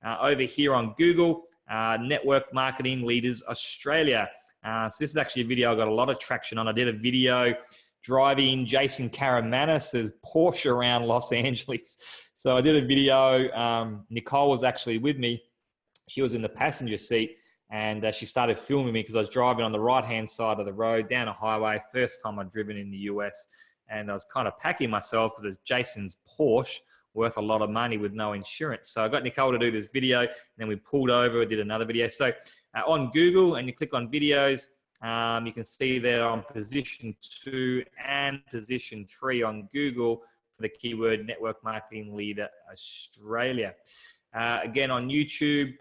Over here on Google, Network Marketing Leaders Australia. So this is actually a video I got a lot of traction on. I did a video driving Jason Karamanis' Porsche around Los Angeles. So I did a video. Nicole was actually with me. She was in the passenger seat, and she started filming me because I was driving on the right-hand side of the road down a highway. First time I'd driven in the US, and I was kind of packing myself because it's Jason's Porsche, worth a lot of money with no insurance. So I got Nicole to do this video, and then we pulled over, did another video. So on Google, and you click on videos, you can see there on position 2 and position 3 on Google for the keyword Network Marketing Leader Australia. Again, on YouTube,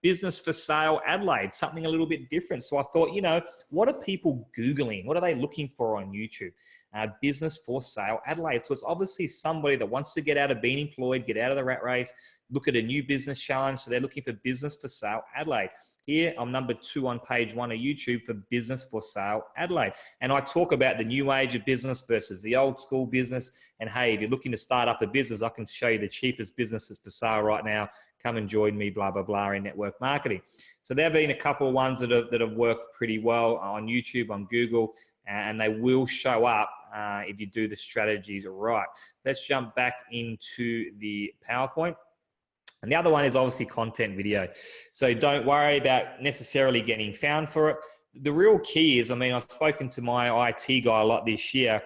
Business for Sale Adelaide, something a little bit different. So I thought, you know, what are people Googling? What are they looking for on YouTube? Business for Sale Adelaide. So it's obviously somebody that wants to get out of being employed, get out of the rat race, look at a new business challenge. So they're looking for Business for Sale Adelaide. Here, I'm number 2 on page 1 of YouTube for Business for Sale Adelaide. And I talk about the new age of business versus the old school business. And hey, if you're looking to start up a business, I can show you the cheapest businesses for sale right now. Come and join me, blah, blah, blah, in network marketing. So there have been a couple of ones that have worked pretty well on YouTube, on Google, and they will show up if you do the strategies right. Let's jump back into the PowerPoint. And the other one is obviously content video. So don't worry about necessarily getting found for it. The real key is, I mean, I've spoken to my IT guy a lot this year,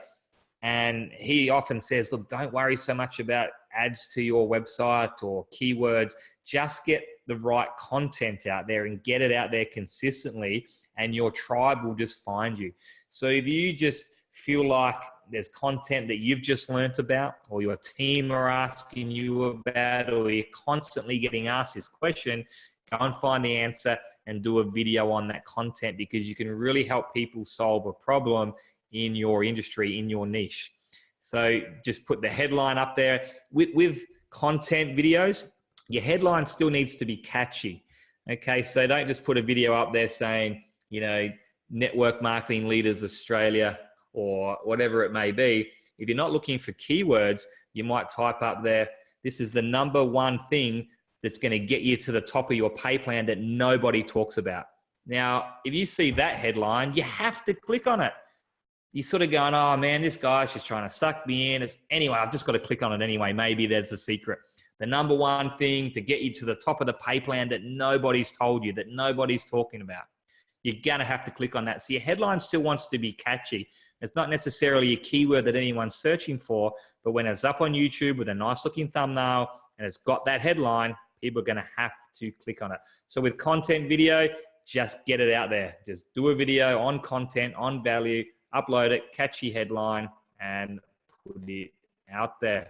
and he often says, look, don't worry so much about ads to your website or keywords. Just get the right content out there and get it out there consistently, and your tribe will just find you. So if you just feel like there's content that you've just learnt about, or your team are asking you about, or you're constantly getting asked this question, go and find the answer and do a video on that content, because you can really help people solve a problem in your industry, in your niche. So just put the headline up there. With content videos, your headline still needs to be catchy. Okay, so don't just put a video up there saying, you know, Network Marketing Leaders Australia, or whatever it may be. If you're not looking for keywords, you might type up there, this is the #1 thing that's going to get you to the top of your pay plan that nobody talks about. Now, if you see that headline, you have to click on it. You're sort of going, oh man, this guy's just trying to suck me in. Anyway, I've just got to click on it anyway. Maybe there's a secret. The #1 thing to get you to the top of the pay plan that nobody's told you, that nobody's talking about. You're going to have to click on that. So your headline still wants to be catchy. It's not necessarily a keyword that anyone's searching for, but when it's up on YouTube with a nice looking thumbnail and it's got that headline, people are going to have to click on it. So with content video, just get it out there. Just do a video on content, on value, upload it, catchy headline, and put it out there.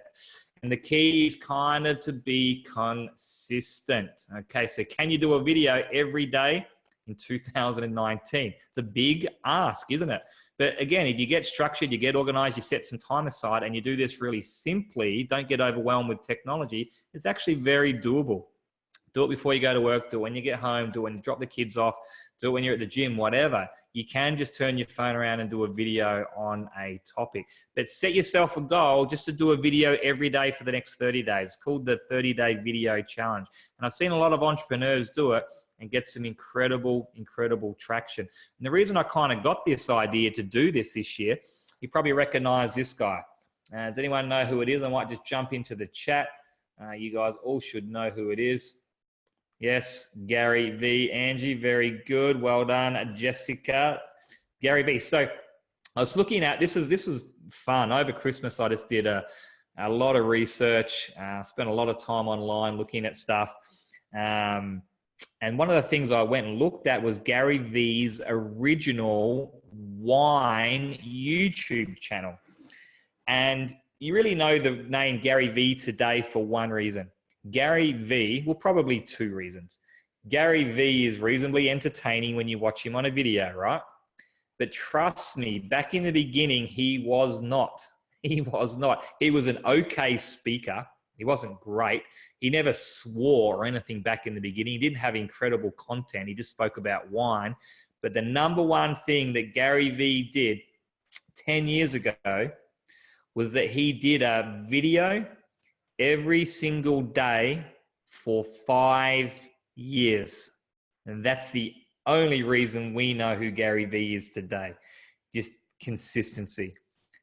And the key is kind of to be consistent. Okay, so can you do a video every day in 2019? It's a big ask, isn't it? But again, if you get structured, you get organized, you set some time aside, and you do this really simply, don't get overwhelmed with technology, it's actually very doable. Do it before you go to work, do it when you get home, do it when you drop the kids off, do it when you're at the gym, whatever. You can just turn your phone around and do a video on a topic. But set yourself a goal just to do a video every day for the next 30 days. It's called the 30-day video challenge. And I've seen a lot of entrepreneurs do it and get some incredible, incredible traction. And the reason I kind of got this idea to do this year, you probably recognize this guy. Does anyone know who it is? I might just jump into the chat. You guys all should know who it is. Yes, Gary V. Angie, very good. Well done, Jessica. Gary V. So I was looking at, this was fun. Over Christmas, I just did a lot of research, spent a lot of time online looking at stuff. And one of the things I went and looked at was Gary V's original wine YouTube channel. And you really know the name Gary V today for one reason. Gary V, well, probably 2 reasons. Gary V is reasonably entertaining when you watch him on a video, right? But trust me, back in the beginning, he was not. He was not. He was an okay speaker. He wasn't great. He never swore or anything back in the beginning. He didn't have incredible content. He just spoke about wine. But the #1 thing that Gary V did 10 years ago was that he did a video every single day for 5 years. And that's the only reason we know who Gary Vee is today. Just consistency.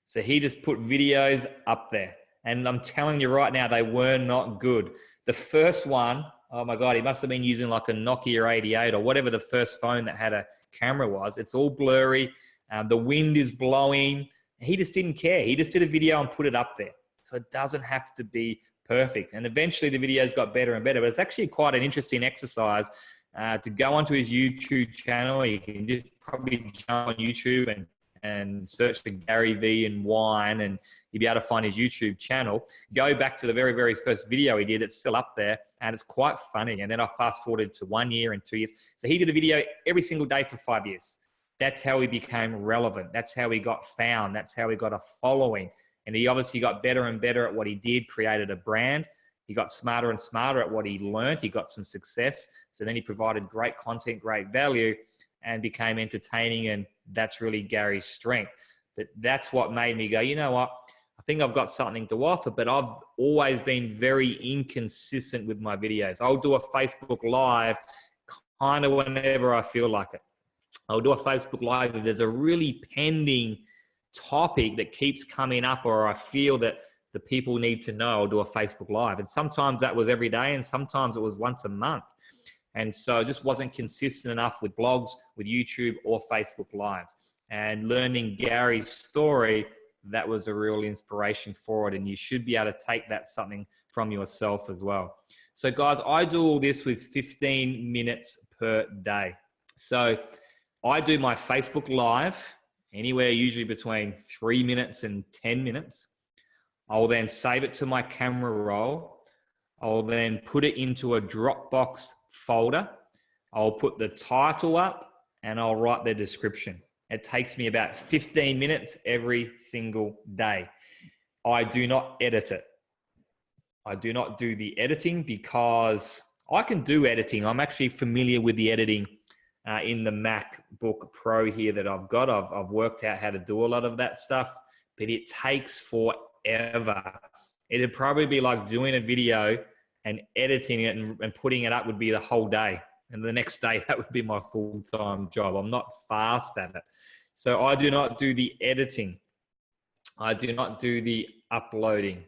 So he just put videos up there. And I'm telling you right now, they were not good. The first one, oh my God, he must have been using like a Nokia 88 or whatever the first phone that had a camera was. It's all blurry. The wind is blowing. He just didn't care. He just did a video and put it up there. So it doesn't have to be perfect. And eventually the videos got better and better. But it's actually quite an interesting exercise to go onto his YouTube channel. You can just probably jump on YouTube and search for Gary Vee and wine, and you'll be able to find his YouTube channel. Go back to the very, very first video he did. It's still up there, and it's quite funny. And then I fast forwarded to 1 year and 2 years. So he did a video every single day for 5 years. That's how he became relevant. That's how he got found. That's how he got a following. And he obviously got better and better at what he did, created a brand. He got smarter and smarter at what he learned. He got some success. So then he provided great content, great value, and became entertaining. And that's really Gary's strength. But that's what made me go, you know what? I think I've got something to offer, but I've always been very inconsistent with my videos. I'll do a Facebook Live kind of whenever I feel like it. I'll do a Facebook Live if there's a really pending topic that keeps coming up, or I feel that the people need to know. I'll do a Facebook Live. And sometimes that was every day, and sometimes it was once a month. And so it just wasn't consistent enough with blogs, with YouTube, or Facebook Lives. And learning Gary's story, that was a real inspiration for it. And you should be able to take that something from yourself as well. So guys, I do all this with 15 minutes per day. So I do my Facebook Live anywhere usually between 3 minutes and 10 minutes. I'll then save it to my camera roll. I'll then put it into a Dropbox folder. I'll put the title up and I'll write the description. It takes me about 15 minutes every single day. I do not edit it. I do not do the editing because I can do editing. I'm actually familiar with the editing in the MacBook Pro here that I've got. I've worked out how to do a lot of that stuff, but it takes forever. It'd probably be like doing a video and editing it and putting it up would be the whole day. And the next day, that would be my full-time job. I'm not fast at it. So I do not do the editing. I do not do the uploading.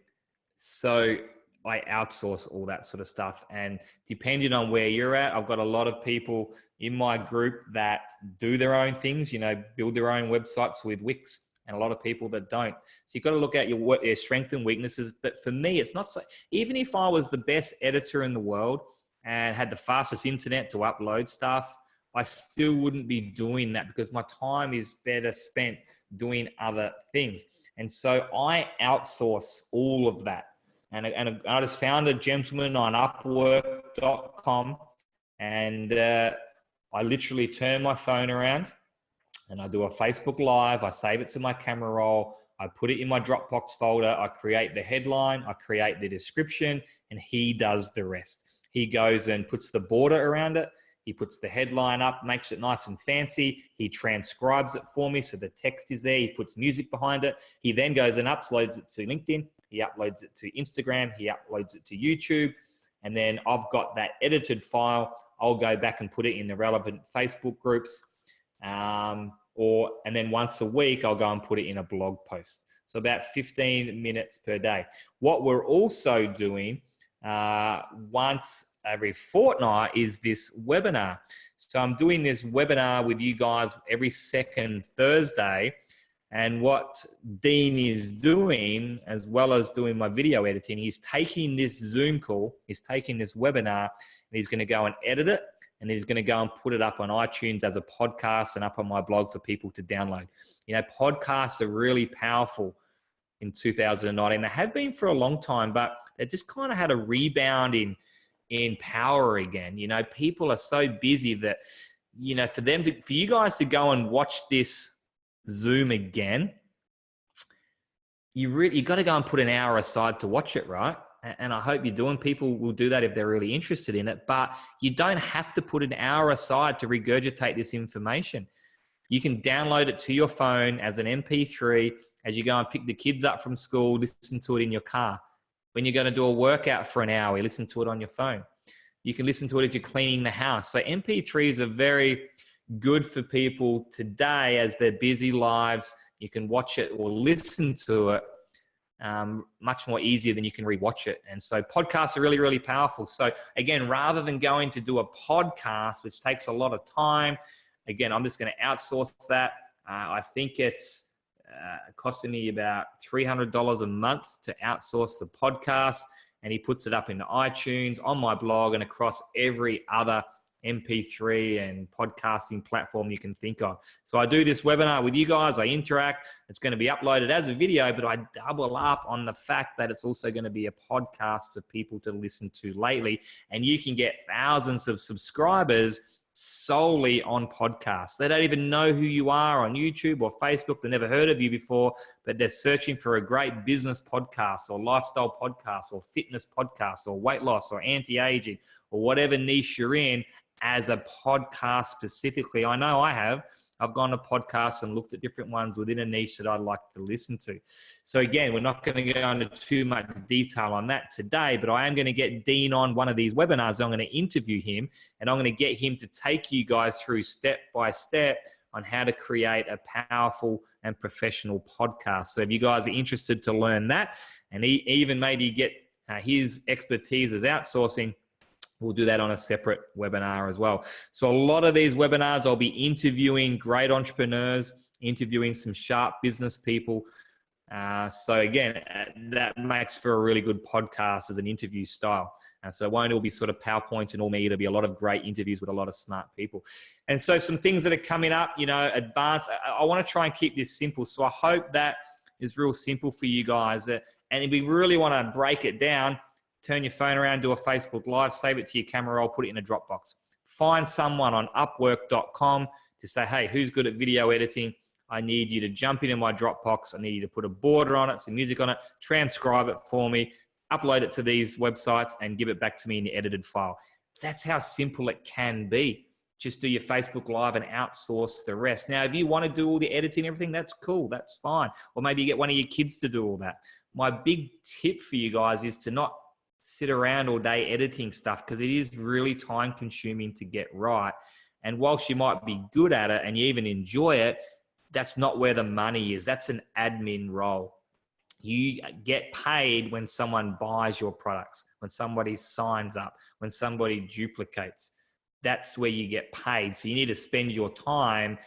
So I outsource all that sort of stuff. And depending on where you're at, I've got a lot of people in my group that do their own things, you know, build their own websites with Wix, and a lot of people that don't. So you've got to look at your strengths and weaknesses. But for me, it's not so, even if I was the best editor in the world and had the fastest internet to upload stuff, I still wouldn't be doing that because my time is better spent doing other things. And so I outsource all of that. And I just found a gentleman on Upwork.com, and I literally turn my phone around and I do a Facebook Live. I save it to my camera roll. I put it in my Dropbox folder. I create the headline. I create the description, and he does the rest. He goes and puts the border around it. He puts the headline up, makes it nice and fancy. He transcribes it for me so the text is there. He puts music behind it. He then goes and uploads it to LinkedIn. He uploads it to Instagram. He uploads it to YouTube. And then I've got that edited file. I'll go back and put it in the relevant Facebook groups. And then once a week, I'll go and put it in a blog post. So about 15 minutes per day. What we're also doing once every fortnight is this webinar. So I'm doing this webinar with you guys every second Thursday. And what Dean is doing, as well as doing my video editing, he's taking this Zoom call, he's taking this webinar, and he's going to go and edit it. And he's going to go and put it up on iTunes as a podcast and up on my blog for people to download. You know, podcasts are really powerful in 2019. They have been for a long time, but they just kind of had a rebound in power again. You know, people are so busy that, you know, for you guys to go and watch this Zoom again, you got to go and put an hour aside to watch it, right? And I hope you're doing. People will do that if they're really interested in it, but you don't have to put an hour aside to regurgitate this information. You can download it to your phone as an MP3 as you go and pick the kids up from school, listen to it in your car. When you're going to do a workout for an hour, you listen to it on your phone. You can listen to it as you're cleaning the house. So MP3s are very, good for people today as their busy lives. You can watch it or listen to it much more easier than you can rewatch it. And so podcasts are really, really powerful. So again, rather than going to do a podcast, which takes a lot of time, again, I'm just going to outsource that. I think it's costing me about $300 a month to outsource the podcast. And he puts it up into iTunes, on my blog, and across every other MP3 and podcasting platform you can think of. So I do this webinar with you guys. I interact. It's going to be uploaded as a video, but I double up on the fact that it's also going to be a podcast for people to listen to lately. And you can get thousands of subscribers solely on podcasts. They don't even know who you are on YouTube or Facebook. They've never heard of you before, but they're searching for a great business podcast or lifestyle podcast or fitness podcast or weight loss or anti-aging or whatever niche you're in as a podcast specifically. I know I have. I've gone to podcasts and looked at different ones within a niche that I'd like to listen to. So again, we're not going to go into too much detail on that today, but I am going to get Dean on one of these webinars. I'm going to interview him and I'm going to get him to take you guys through step by step on how to create a powerful and professional podcast. So if you guys are interested to learn that and even maybe get his expertise as outsourcing, we'll do that on a separate webinar as well. So a lot of these webinars, I'll be interviewing great entrepreneurs, interviewing some sharp business people. So again, that makes for a really good podcast as an interview style. So it won't all be sort of PowerPoint and all me. There'll be a lot of great interviews with a lot of smart people. And so some things that are coming up, advanced. I want to try and keep this simple. So I hope that is real simple for you guys. And if we really want to break it down, turn your phone around, do a Facebook Live, save it to your camera roll, put it in a Dropbox. Find someone on Upwork.com to say, hey, who's good at video editing? I need you to jump into my Dropbox. I need you to put a border on it, some music on it, transcribe it for me, upload it to these websites, and give it back to me in the edited file. That's how simple it can be. Just do your Facebook Live and outsource the rest. Now, if you want to do all the editing and everything, that's cool. That's fine. Or maybe you get one of your kids to do all that. My big tip for you guys is to not sit around all day editing stuff, because it is really time consuming to get right. And whilst you might be good at it and you even enjoy it, that's not where the money is. That's an admin role. You get paid when someone buys your products, when somebody signs up, when somebody duplicates. That's where you get paid. So you need to spend your time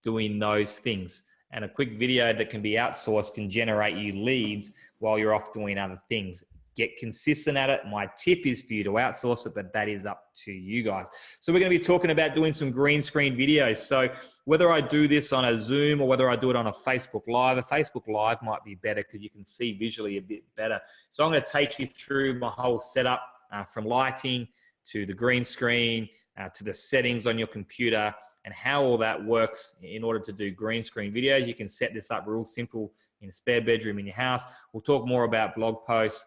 doing those things. And a quick video that can be outsourced can generate you leads while you're off doing other things. Get consistent at it. My tip is for you to outsource it, but that is up to you guys. So we're going to be talking about doing some green screen videos. So whether I do this on a Zoom or whether I do it on a Facebook Live, a Facebook Live might be better because you can see visually a bit better. So I'm going to take you through my whole setup from lighting to the green screen to the settings on your computer and how all that works in order to do green screen videos. You can set this up real simple in a spare bedroom in your house. We'll talk more about blog posts,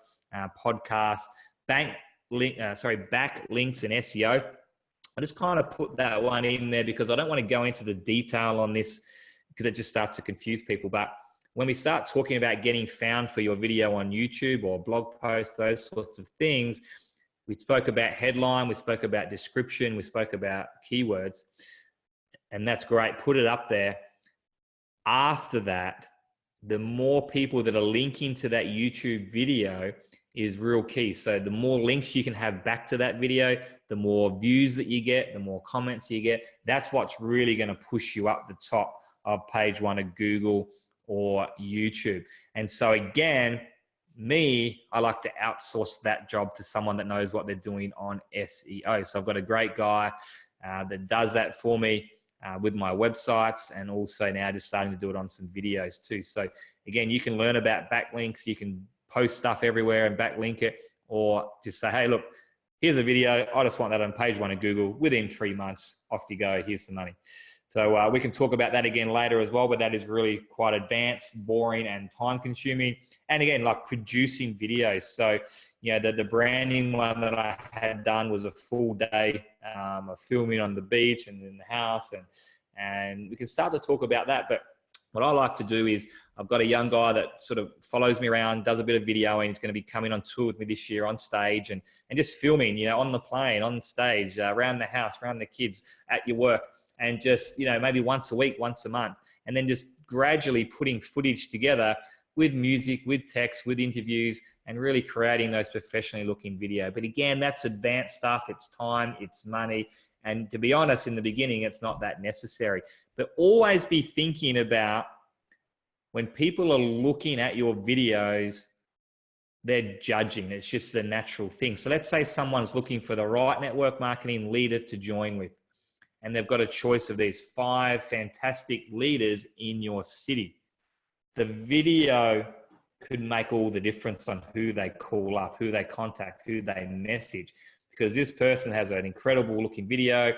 podcasts, backlinks and SEO. I just kind of put that one in there because I don't want to go into the detail on this because it just starts to confuse people. But when we start talking about getting found for your video on YouTube or blog posts, those sorts of things, we spoke about headline, we spoke about description, we spoke about keywords, and that's great. Put it up there. After that, the more people that are linking to that YouTube video is real key. So the more links you can have back to that video, the more views that you get, the more comments you get. That's what's really going to push you up the top of page one of Google or YouTube. And so again, I like to outsource that job to someone that knows what they're doing on SEO. So I've got a great guy that does that for me with my websites, and also now just starting to do it on some videos too. So again, you can learn about backlinks. You can post stuff everywhere and backlink it, or just say, hey, look, here's a video. I just want that on page one of Google. Within 3 months, off you go. Here's some money. So we can talk about that again later as well, but that is really quite advanced, boring, and time consuming. And again, like producing videos. So, the branding one that I had done was a full day of filming on the beach and in the house. And we can start to talk about that. But what I like to do is I've got a young guy that sort of follows me around, does a bit of video, and he's going to be coming on tour with me this year on stage and just filming, on the plane, on stage, around the house, around the kids, at your work. and just, you know, maybe once a week, once a month, and then just gradually putting footage together with music, with text, with interviews, and really creating those professionally looking video. But again, that's advanced stuff. It's time, it's money. And to be honest, in the beginning, it's not that necessary. But always be thinking about when people are looking at your videos, they're judging. It's just the natural thing. So let's say someone's looking for the right network marketing leader to join with, and they've got a choice of these 5 fantastic leaders in your city. The video could make all the difference on who they call up, who they contact, who they message, because this person has an incredible looking video.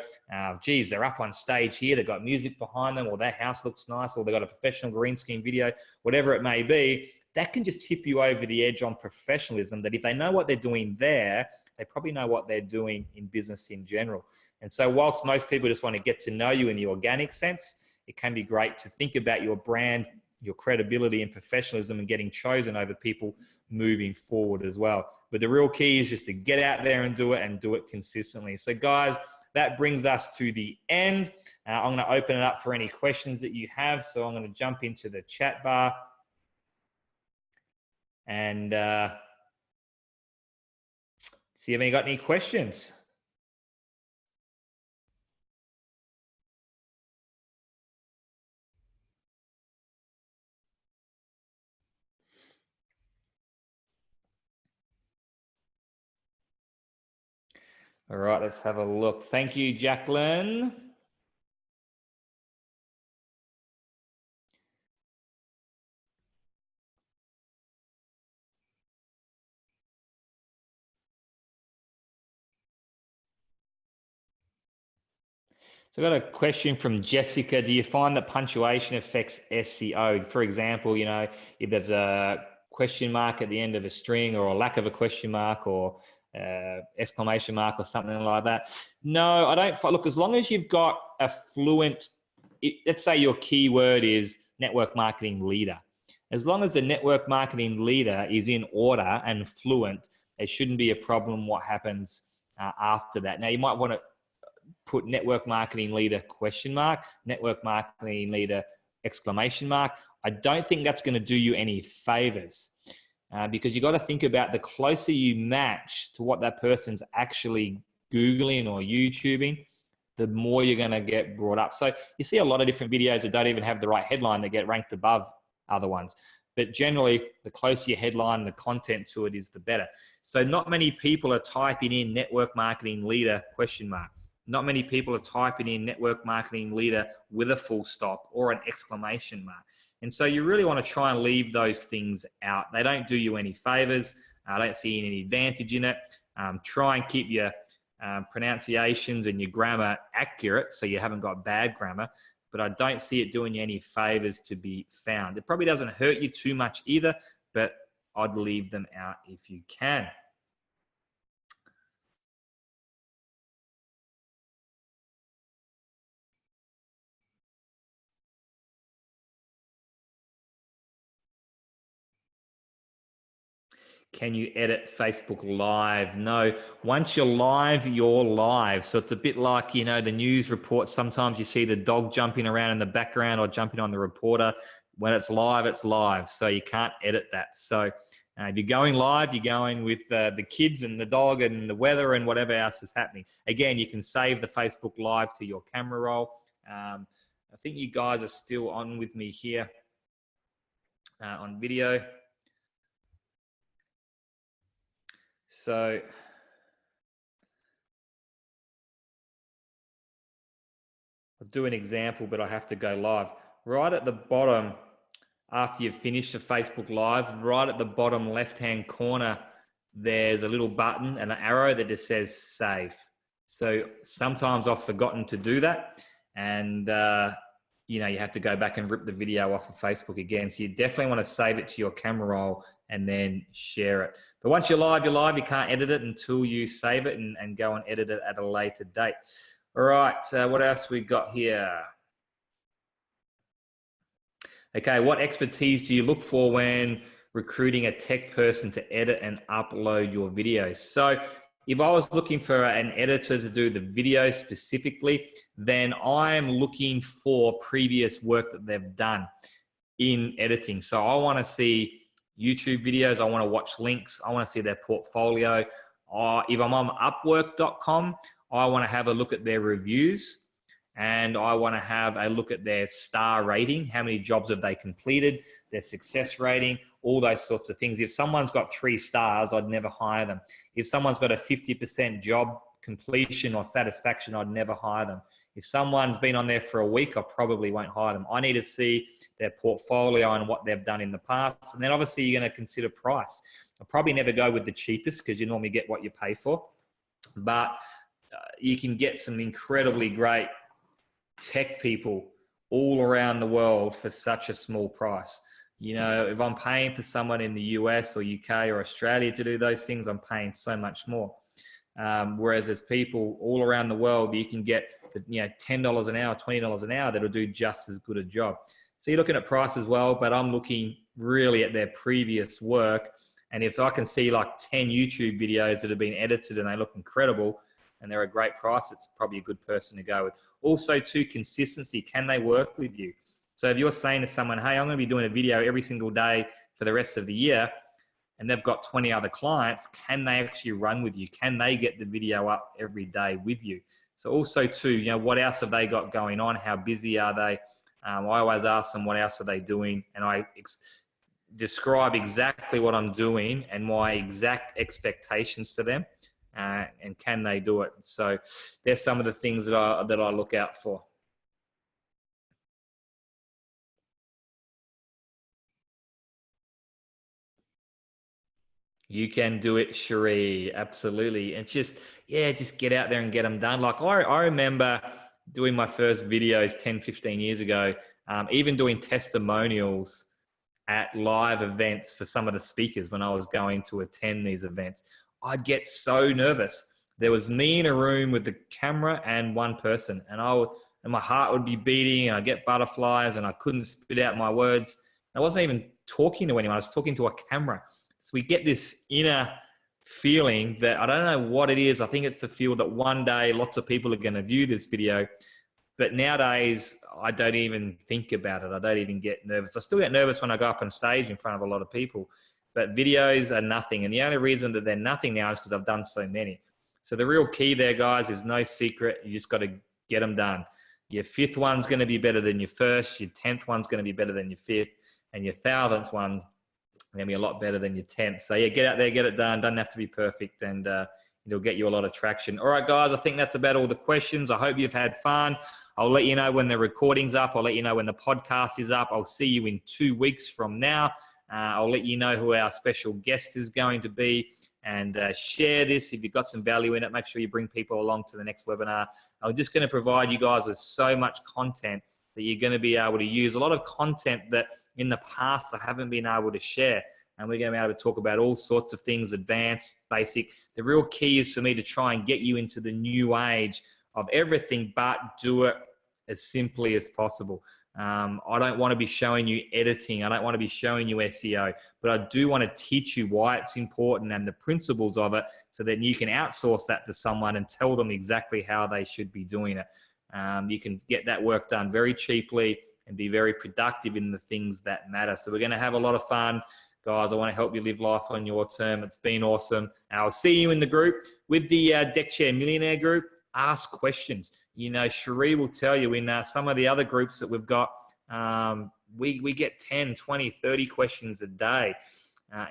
Geez, they're up on stage here, they've got music behind them, or their house looks nice, or they've got a professional green screen video, whatever it may be. That can just tip you over the edge on professionalism, that if they know what they're doing there, they probably know what they're doing in business in general. And so whilst most people just want to get to know you in the organic sense, it can be great to think about your brand, your credibility and professionalism, and getting chosen over people moving forward as well. But the real key is just to get out there and do it consistently. So guys, that brings us to the end. I'm going to open it up for any questions that you have. So I'm going to jump into the chat bar and see if you got any questions. All right, let's have a look. Thank you, Jacqueline. So I got a question from Jessica. Do you find that punctuation affects SEO? For example, you know, if there's a question mark at the end of a string, or a lack of a question mark, or exclamation mark or something like that. No, I don't. Look, as long as you've got a fluent, let's say your keyword is network marketing leader. As long as the network marketing leader is in order and fluent, there shouldn't be a problem what happens after that. Now, you might want to put network marketing leader question mark, network marketing leader exclamation mark. I don't think that's going to do you any favors. Because you got to think about, the closer you match to what that person's actually Googling or YouTubing, the more you're going to get brought up. So you see a lot of different videos that don't even have the right headline that get ranked above other ones. But generally, the closer your headline, the content to it is, the better. So not many people are typing in network marketing leader question mark. Not many people are typing in network marketing leader with a full stop or an exclamation mark. And so you really want to try and leave those things out. They don't do you any favors. I don't see any advantage in it. Try and keep your pronunciations and your grammar accurate, so you haven't got bad grammar. But I don't see it doing you any favors to be found. It probably doesn't hurt you too much either, but I'd leave them out if you can. Can you edit Facebook Live? No. Once you're live, you're live. So it's a bit like, you know, the news reports. Sometimes you see the dog jumping around in the background or jumping on the reporter. When it's live, it's live. So you can't edit that. So if you're going live, you're going with the kids and the dog and the weather and whatever else is happening. Again, you can save the Facebook Live to your camera roll. I think you guys are still on with me here on video. So I'll do an example, but I have to go live. Right at the bottom, after you've finished the Facebook Live, right at the bottom left-hand corner, there's a little button and an arrow that just says save. So sometimes I've forgotten to do that, and you know, you have to go back and rip the video off of Facebook again. So you definitely want to save it to your camera roll and then share it. But once you're live, you're live. You can't edit it until you save it and go and edit it at a later date. All right, what else we got here? Okay, what expertise do you look for when recruiting a tech person to edit and upload your videos? So if I was looking for an editor to do the video specifically, then I'm looking for previous work that they've done in editing. So I want to see YouTube videos. I want to watch links. I want to see their portfolio. If I'm on Upwork.com, I want to have a look at their reviews, and I want to have a look at their star rating. How many jobs have they completed? Their success rating, all those sorts of things. If someone's got 3 stars, I'd never hire them. If someone's got a 50% job completion or satisfaction, I'd never hire them. If someone's been on there for a week, I probably won't hire them. I need to see their portfolio and what they've done in the past. And then obviously you're going to consider price. I'll probably never go with the cheapest because you normally get what you pay for. But you can get some incredibly great tech people all around the world for such a small price. You know, if I'm paying for someone in the US or UK or Australia to do those things, I'm paying so much more. Whereas there's people all around the world that you can get, you know, $10 an hour, $20 an hour that'll do just as good a job. So you're looking at price as well, but I'm looking really at their previous work. And if I can see like 10 YouTube videos that have been edited and they look incredible and they're a great price, it's probably a good person to go with. Also, too, consistency. Can they work with you? So if you're saying to someone, hey, I'm going to be doing a video every single day for the rest of the year, and they've got 20 other clients, can they actually run with you? Can they get the video up every day with you? So also too, you know, what else have they got going on? How busy are they? I always ask them, what else are they doing? And I describe exactly what I'm doing and my exact expectations for them. And can they do it? So there's some of the things that I look out for. You can do it, Cherie. Absolutely. And just get out there and get them done. Like I remember doing my first videos 10, 15 years ago, even doing testimonials at live events for some of the speakers when I was going to attend these events. I'd get so nervous. There was me in a room with the camera and one person, and my heart would be beating, and I'd get butterflies, and I couldn't spit out my words. I wasn't even talking to anyone. I was talking to a camera. So we get this inner feeling that I don't know what it is. I think it's the feel that one day lots of people are going to view this video. But nowadays, I don't even think about it. I don't even get nervous. I still get nervous when I go up on stage in front of a lot of people. But videos are nothing. And the only reason that they're nothing now is because I've done so many. So the real key there, guys, is no secret. You just got to get them done. Your 5th one's going to be better than your 1st. Your 10th one's going to be better than your 5th. And your 1,000th one going to be a lot better than your 10th. So yeah, get out there, get it done. Doesn't have to be perfect, and it'll get you a lot of traction. All right, guys, I think that's about all the questions. I hope you've had fun. I'll let you know when the recording's up. I'll let you know when the podcast is up. I'll see you in 2 weeks from now. I'll let you know who our special guest is going to be, and share this. If you've got some value in it, make sure you bring people along to the next webinar. I'm just going to provide you guys with so much content that you're going to be able to use. A lot of content that in the past I haven't been able to share. And we're going to be able to talk about all sorts of things, advanced, basic. The real key is for me to try and get you into the new age of everything, but do it as simply as possible. I don't want to be showing you editing. I don't want to be showing you SEO, but I do want to teach you why it's important and the principles of it, so that you can outsource that to someone and tell them exactly how they should be doing it. You can get that work done very cheaply and be very productive in the things that matter. So we're going to have a lot of fun. Guys, I want to help you live life on your term. It's been awesome. I'll see you in the group. With the Deck Chair Millionaire group, ask questions. You know, Cherie will tell you in some of the other groups that we've got, we get 10, 20, 30 questions a day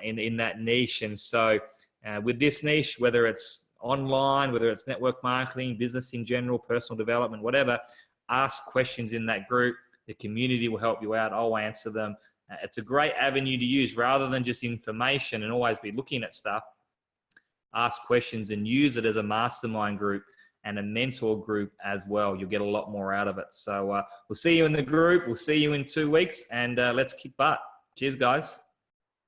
in that niche. And so with this niche, whether it's online, whether it's network marketing, business in general, personal development, whatever, ask questions in that group. The community will help you out. I'll answer them. It's a great avenue to use rather than just information and always be looking at stuff. Ask questions and use it as a mastermind group and a mentor group as well. You'll get a lot more out of it. So we'll see you in the group. We'll see you in 2 weeks, and let's kick butt. Cheers, guys.